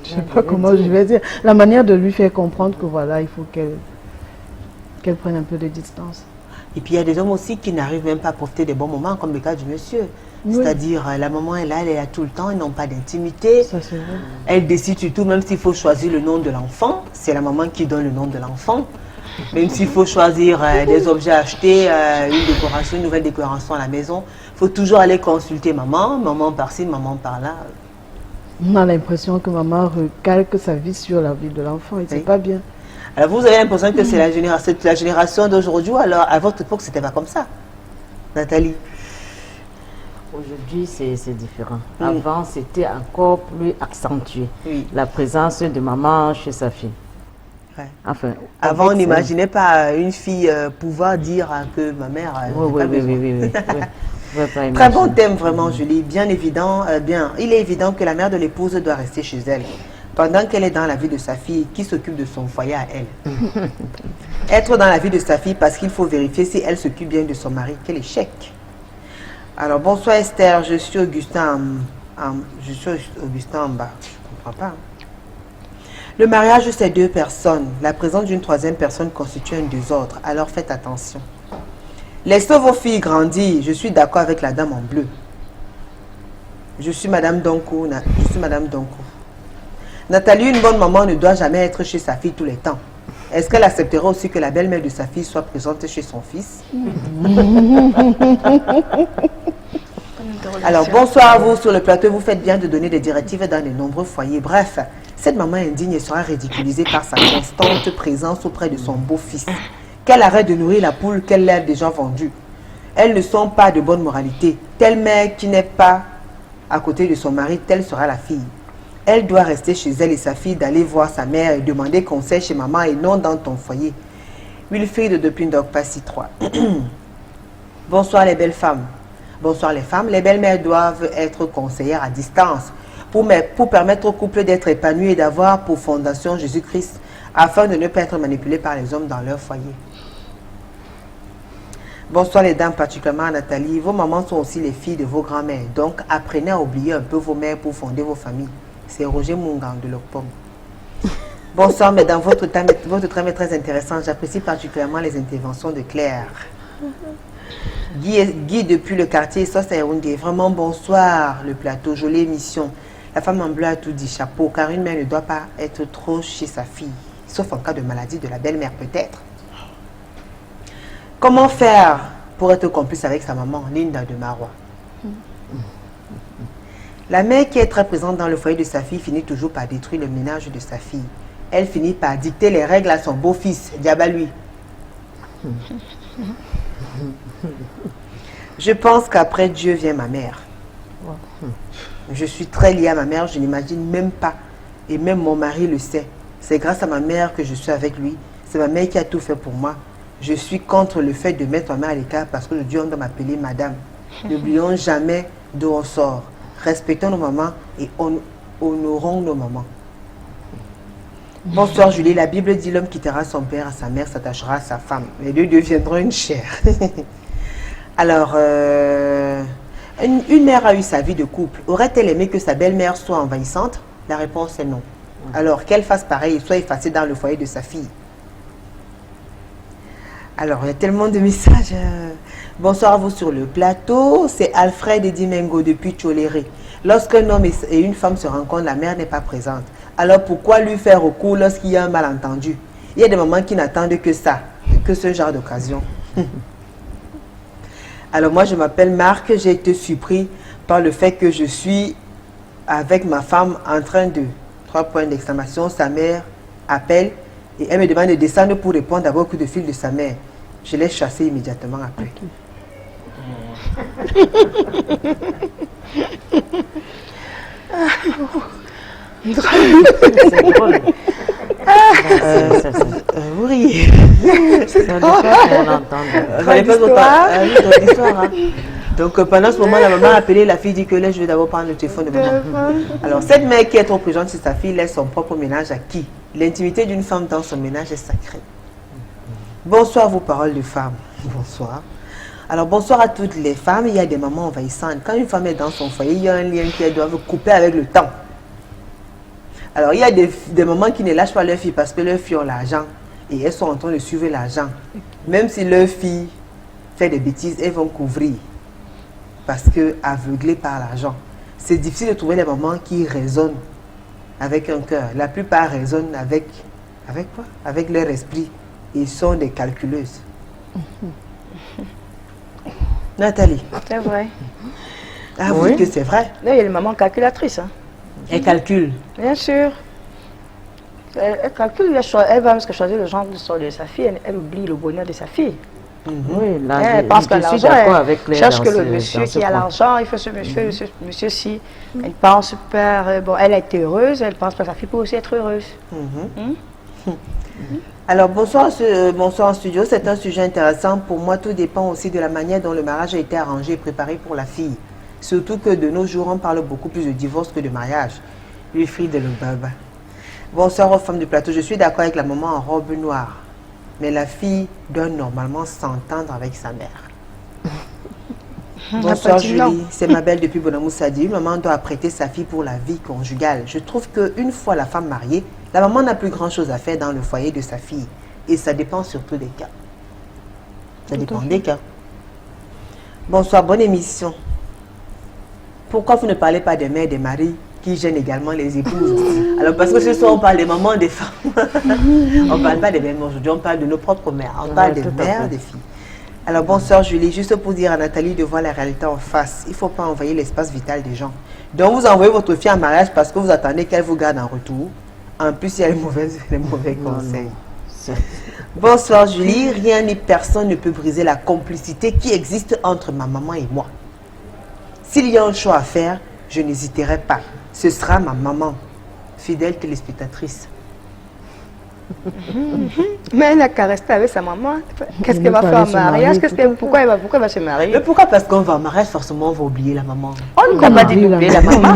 Je sais pas comment je vais dire. La manière de lui faire comprendre que voilà, il faut qu'elle prenne un peu de distance. Et puis il y a des hommes aussi qui n'arrivent même pas à profiter des bons moments, comme le cas du monsieur. Oui. C'est-à-dire, la maman est là, elle est là tout le temps, ils n'ont pas d'intimité. Ça, c'est vrai. Elle décide surtout, même s'il faut choisir le nom de l'enfant, c'est la maman qui donne le nom de l'enfant. Même s'il faut choisir des objets à acheter, une décoration, une nouvelle décoration à la maison, il faut toujours aller consulter maman, maman par-ci, maman par-là. On a l'impression que maman recalque sa vie sur la vie de l'enfant et c'est pas bien. Alors vous avez l'impression que c'est la génération d'aujourd'hui, alors à votre époque, c'était pas comme ça, Nathalie? Aujourd'hui, c'est différent. Avant, c'était encore plus accentué. Oui. La présence de maman chez sa fille. Ouais. Enfin, avant, on n'imaginait pas une fille pouvoir dire que ma mère... Oui. Très bon thème, vraiment, Julie. Bien évident, il est évident que la mère de l'épouse doit rester chez elle. Pendant qu'elle est dans la vie de sa fille, qui s'occupe de son foyer à elle. Être dans la vie de sa fille parce qu'il faut vérifier si elle s'occupe bien de son mari. Quel échec. Alors, bonsoir Esther, je suis Augustin en bas. Je ne comprends pas. Le mariage, c'est deux personnes. La présence d'une troisième personne constitue un désordre. Alors, faites attention. Laissez vos filles grandir. Je suis d'accord avec la dame en bleu. Je suis Madame Donko. Nathalie, une bonne maman ne doit jamais être chez sa fille tous les temps. Est-ce qu'elle acceptera aussi que la belle-mère de sa fille soit présente chez son fils? Alors, bonsoir à vous sur le plateau. Vous faites bien de donner des directives dans de nombreux foyers. Bref, cette maman indigne sera ridiculisée par sa constante présence auprès de son beau-fils. Qu'elle arrête de nourrir la poule qu'elle a déjà vendue. Elles ne sont pas de bonne moralité. Telle mère qui n'est pas à côté de son mari, telle sera la fille. Elle doit rester chez elle et sa fille, d'aller voir sa mère et demander conseil chez maman et non dans ton foyer. Wilfried de Pindog, Passy 3. Bonsoir les belles femmes. Bonsoir les femmes. Les belles-mères doivent être conseillères à distance pour permettre au couple d'être épanoui et d'avoir pour fondation Jésus-Christ afin de ne pas être manipulés par les hommes dans leur foyer. Bonsoir les dames, particulièrement Nathalie. Vos mamans sont aussi les filles de vos grands-mères. Donc apprenez à oublier un peu vos mères pour fonder vos familles. C'est Roger Mungang de Locpom. Bonsoir mesdames, votre thème est très intéressant. J'apprécie particulièrement les interventions de Claire. Guy depuis le quartier Sosaïoundé. Vraiment bonsoir le plateau, jolie émission. La femme en bleu a tout dit, chapeau, car une mère ne doit pas être trop chez sa fille, sauf en cas de maladie de la belle-mère peut-être. Comment faire pour être complice avec sa maman, Linda de Marois? La mère qui est très présente dans le foyer de sa fille finit toujours par détruire le ménage de sa fille. Elle finit par dicter les règles à son beau-fils, diable à lui. Je pense qu'après Dieu vient ma mère. Je suis très liée à ma mère, je n'imagine même pas Et même mon mari le sait. C'est grâce à ma mère que je suis avec lui. C'est ma mère qui a tout fait pour moi. Je suis contre le fait de mettre ma mère à l'écart parce que le Dieu doit m'appeler madame. N'oublions jamais d'où on sort. Respectons nos mamans et honorons nos mamans. Bonsoir Julie, la Bible dit l'homme quittera son père, à sa mère s'attachera à sa femme. Les deux deviendront une chair. Alors, une mère a eu sa vie de couple. Aurait-elle aimé que sa belle-mère soit envahissante? La réponse est non. Alors qu'elle fasse pareil et soit effacée dans le foyer de sa fille. Alors, il y a tellement de messages. Bonsoir à vous sur le plateau. C'est Alfred et Dimengo depuis Tcholéré. Lorsqu'un homme et une femme se rencontrent, la mère n'est pas présente. Alors pourquoi lui faire recours lorsqu'il y a un malentendu? Il y a des mamans qui n'attendent que ça, que ce genre d'occasion. Alors moi je m'appelle Marc, j'ai été surpris par le fait que je suis avec ma femme en train de... 3 points d'exclamation, sa mère appelle et elle me demande de descendre pour répondre à un coup de fil de sa mère. Je l'ai chassé immédiatement après. C'est drôle. Vous riez. C'est on entend. Donc pendant ce moment, la maman a appelé, la fille dit que là, je vais d'abord prendre le téléphone de maman. Alors cette mère qui est trop présente sur sa fille laisse son propre ménage à qui? L'intimité d'une femme dans son ménage est sacrée. Bonsoir vos paroles de femmes. Bonsoir. Alors bonsoir à toutes les femmes. Il y a des mamans envahissantes. Quand une femme est dans son foyer, il y a un lien qu'elles doivent couper avec le temps. Alors il y a des mamans qui ne lâchent pas leurs filles parce que leurs filles ont l'argent et elles sont en train de suivre l'argent. Même si leur fille fait des bêtises, elles vont couvrir parce que aveuglées par l'argent. C'est difficile de trouver les mamans qui raisonnent avec un cœur. La plupart raisonnent avec quoi? Avec leur esprit. Ils sont des calculeuses. Nathalie. C'est vrai. Ah, vous dites que c'est vrai? Là, il y a les mamans calculatrices. Hein. Elle calcule. Bien sûr. Elle calcule, elle va jusqu'à choisir le genre de sa fille, elle oublie le bonheur de sa fille. Oui, là, elle pense que je suis d'accord avec Claire. Cherche que le monsieur qui a l'argent, il faut ce monsieur-ci. Elle pense, bon, elle a été heureuse, elle pense que sa fille peut aussi être heureuse. Alors, bonsoir en studio. C'est un sujet intéressant. Pour moi, tout dépend aussi de la manière dont le mariage a été arrangé et préparé pour la fille. Surtout que de nos jours, on parle beaucoup plus de divorce que de mariage. Wilfried de Lubaba. Bonsoir aux femmes du plateau. Je suis d'accord avec la maman en robe noire. Mais la fille doit normalement s'entendre avec sa mère. Bonsoir Julie, c'est ma belle depuis Bonamoussadi. Une maman doit apprêter sa fille pour la vie conjugale. Je trouve qu'une fois la femme mariée, la maman n'a plus grand chose à faire dans le foyer de sa fille. Et ça dépend surtout des cas. Ça dépend des cas. Bonsoir, bonne émission. Pourquoi vous ne parlez pas des mères et des maris qui gênent également les épouses? Alors parce que ce soir on parle des mamans, des femmes. On ne parle pas des mères aujourd'hui, on parle de nos propres mères. On parle des mères, des filles. Alors bonsoir Julie, juste pour dire à Nathalie de voir la réalité en face. Il ne faut pas envahir l'espace vital des gens. Donc vous envoyez votre fille en mariage parce que vous attendez qu'elle vous garde en retour. En plus il y a les mauvais conseils. Bonsoir Julie, rien ni personne ne peut briser la complicité qui existe entre ma maman et moi. S'il y a un choix à faire, je n'hésiterai pas. Ce sera ma maman, fidèle téléspectatrice. Mais elle n'a qu'à rester avec sa maman. Qu'est-ce qu'elle va faire en mariage? Pourquoi elle va se marier? Mais pourquoi? Parce qu'on va en mariage, forcément on va oublier la maman. On ne t'a pas dit d'oublier la maman.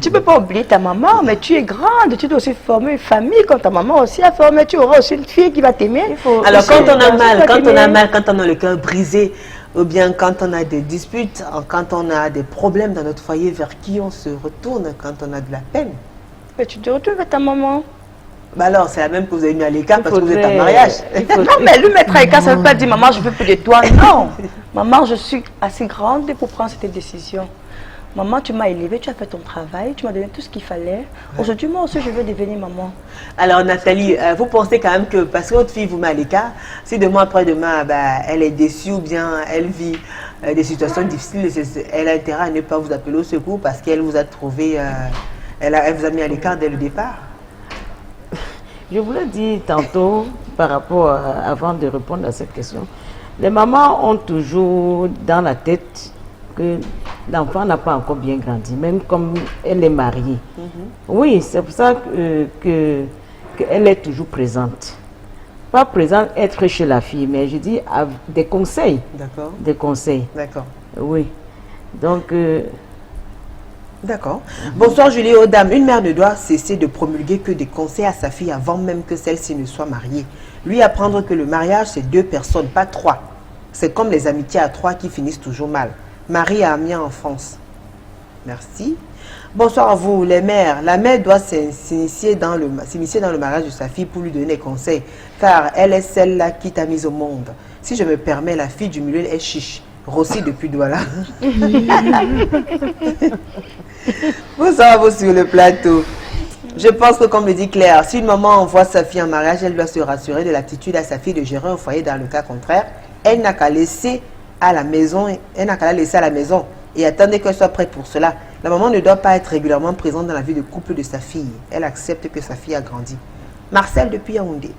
Tu ne peux pas oublier ta maman, mais tu es grande. Tu dois aussi former une famille comme ta maman aussi a formé. Tu auras aussi une fille qui va t'aimer. Alors quand on a mal, quand on a le cœur brisé, ou bien quand on a des disputes, quand on a des problèmes dans notre foyer, vers qui on se retourne quand on a de la peine? Mais tu te retournes vers ta maman. Bah alors, c'est la même que vous avez mis à l'écart parce que vous êtes en mariage. Non, mais lui mettre à l'écart, ça ne veut pas dire maman, je veux plus de toi. Non. Maman, je suis assez grande pour prendre cette décision. Maman, tu m'as élevée, tu as fait ton travail, tu m'as donné tout ce qu'il fallait. Aujourd'hui, moi aussi, je veux devenir maman. Alors, Nathalie, vous pensez quand même que parce que votre fille vous met à l'écart, si demain après-demain, elle est déçue ou bien elle vit des situations difficiles, elle a intérêt à ne pas vous appeler au secours parce qu'elle vous a trouvé, elle vous a mis à l'écart dès le départ? Je voulais dire tantôt, par rapport avant de répondre à cette question, les mamans ont toujours dans la tête que l'enfant n'a pas encore bien grandi, même comme elle est mariée. Oui, c'est pour ça qu'elle est toujours présente. Pas présente, être chez la fille, mais je dis des conseils. D'accord. Des conseils. D'accord. Oui. Donc... D'accord. Bonsoir Julie aux dames. Une mère ne doit cesser de promulguer que des conseils à sa fille avant même que celle-ci ne soit mariée. Lui apprendre que le mariage c'est 2 personnes, pas 3. C'est comme les amitiés à 3 qui finissent toujours mal. Marie a Amiens en France. Merci. Bonsoir à vous les mères. La mère doit s'initier dans le mariage de sa fille pour lui donner des conseils, car elle est celle-là qui t'a mise au monde. Si je me permets, la fille du milieu est chiche. Rossi depuis Douala. Bonsoir à vous sur le plateau. Je pense que comme le dit Claire, si une maman envoie sa fille en mariage, elle doit se rassurer de l'attitude à sa fille de gérer un foyer. Dans le cas contraire, elle n'a qu'à laisser à la maison, et attendre qu'elle soit prête pour cela. La maman ne doit pas être régulièrement présente dans la vie de couple de sa fille. Elle accepte que sa fille a grandi. Marcel depuis Yaoundé.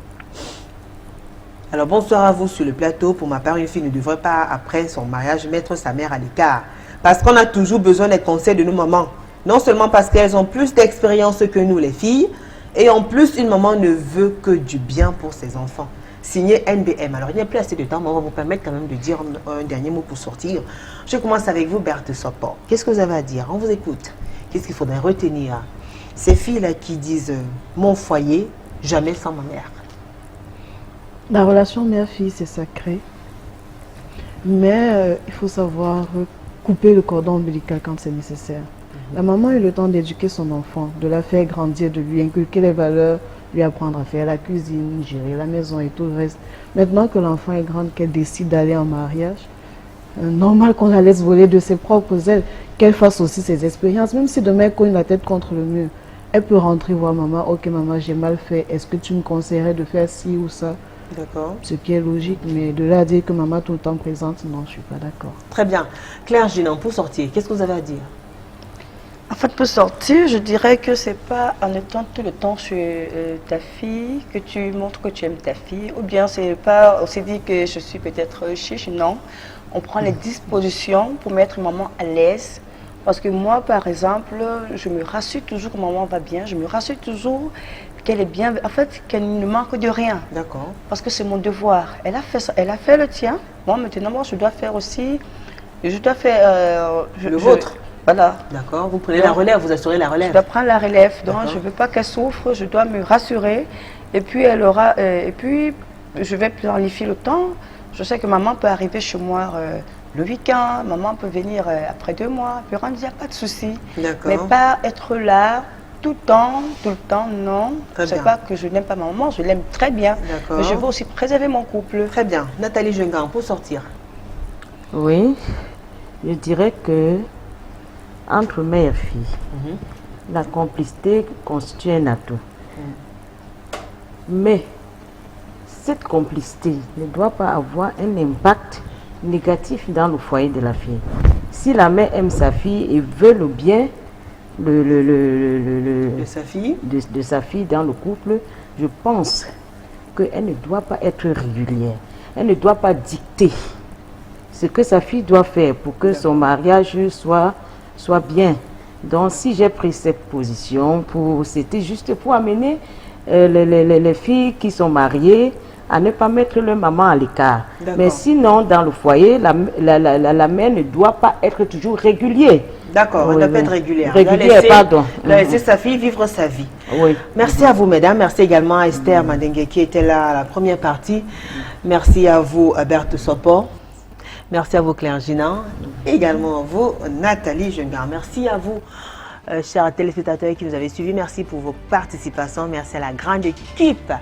Alors bonsoir à vous sur le plateau. Pour ma part, une fille ne devrait pas, après son mariage, mettre sa mère à l'écart. Parce qu'on a toujours besoin des conseils de nos mamans. Non seulement parce qu'elles ont plus d'expérience que nous les filles, et en plus une maman ne veut que du bien pour ses enfants. Signé NBM. Alors il n'y a plus assez de temps, mais on va vous permettre quand même de dire un dernier mot pour sortir. Je commence avec vous, Berthe Sopor. Qu'est-ce que vous avez à dire? On vous écoute. Qu'est-ce qu'il faudrait retenir? Ces filles-là qui disent mon foyer, jamais sans ma mère. La relation mère-fille, c'est sacré. Mais il faut savoir couper le cordon ombilical quand c'est nécessaire. La maman a eu le temps d'éduquer son enfant, de la faire grandir, de lui inculquer les valeurs, lui apprendre à faire la cuisine, gérer la maison et tout le reste. Maintenant que l'enfant est grande, qu'elle décide d'aller en mariage, normal qu'on la laisse voler de ses propres ailes, qu'elle fasse aussi ses expériences, même si demain elle cogne la tête contre le mur. Elle peut rentrer voir maman, ok maman j'ai mal fait, est-ce que tu me conseillerais de faire ci ou ça? D'accord. Ce qui est logique, mais de là à dire que maman tout le temps présente, non, je ne suis pas d'accord. Très bien. Claire Ginan, pour sortir, qu'est-ce que vous avez à dire? En fait, pour sortir, je dirais que c'est pas en étant tout le temps chez ta fille que tu montres que tu aimes ta fille, ou bien c'est pas aussi dit que je suis peut-être chiche, non. On prend les dispositions pour mettre maman à l'aise. Parce que moi, par exemple, je me rassure toujours que maman va bien, je me rassure toujours qu'elle est bien, en fait, qu'elle ne manque de rien. D'accord. Parce que c'est mon devoir. Elle a fait ça, elle a fait le tien. Moi, maintenant, moi, je dois faire aussi, je dois faire le vôtre. Voilà. D'accord. Vous prenez la relève, vous assurez la relève. Je dois prendre la relève. Donc, je ne veux pas qu'elle souffre, je dois me rassurer. Et puis, elle aura, et puis, je vais planifier le temps. Je sais que maman peut arriver chez moi le week-end, maman peut venir après 2 mois, puis il n'y a pas de souci. Mais pas être là tout le temps, non. C'est pas que je n'aime pas ma maman, je l'aime très bien. Mais je veux aussi préserver mon couple. Très bien. Nathalie Jungan, pour sortir. Oui, je dirais que entre mère et fille, la complicité constitue un atout. Mais cette complicité ne doit pas avoir un impact négatif dans le foyer de la fille. Si la mère aime sa fille et veut le bien de sa fille dans le couple, je pense qu'elle ne doit pas être régulière. Elle ne doit pas dicter ce que sa fille doit faire pour que son mariage soit bien. Donc si j'ai pris cette position, c'était juste pour amener les filles qui sont mariées à ne pas mettre leur maman à l'écart. Mais sinon, dans le foyer, la mère ne doit pas être toujours régulière. D'accord, elle doit pas être régulière. Régulière, pardon. Elle doit laisser sa fille vivre sa vie. Oui. Merci à vous, mesdames. Merci également à Esther Madengue qui était là à la première partie. Merci à vous, Berthe Sopor. Merci à vous, Claire Ginan. Également à vous, Nathalie Jungan. Merci à vous, chers téléspectateurs qui nous avez suivis. Merci pour vos participations. Merci à la grande équipe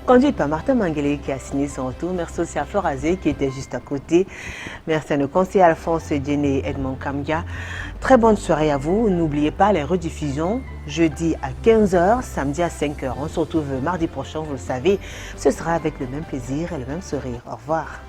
conduite par Martin Manguele qui a signé son retour. Merci aussi à Florazé qui était juste à côté. Merci à nos conseillers Alphonse Djené et Edmond Kamga. Très bonne soirée à vous. N'oubliez pas les rediffusions jeudi à 15h, samedi à 5h. On se retrouve mardi prochain, vous le savez. Ce sera avec le même plaisir et le même sourire. Au revoir.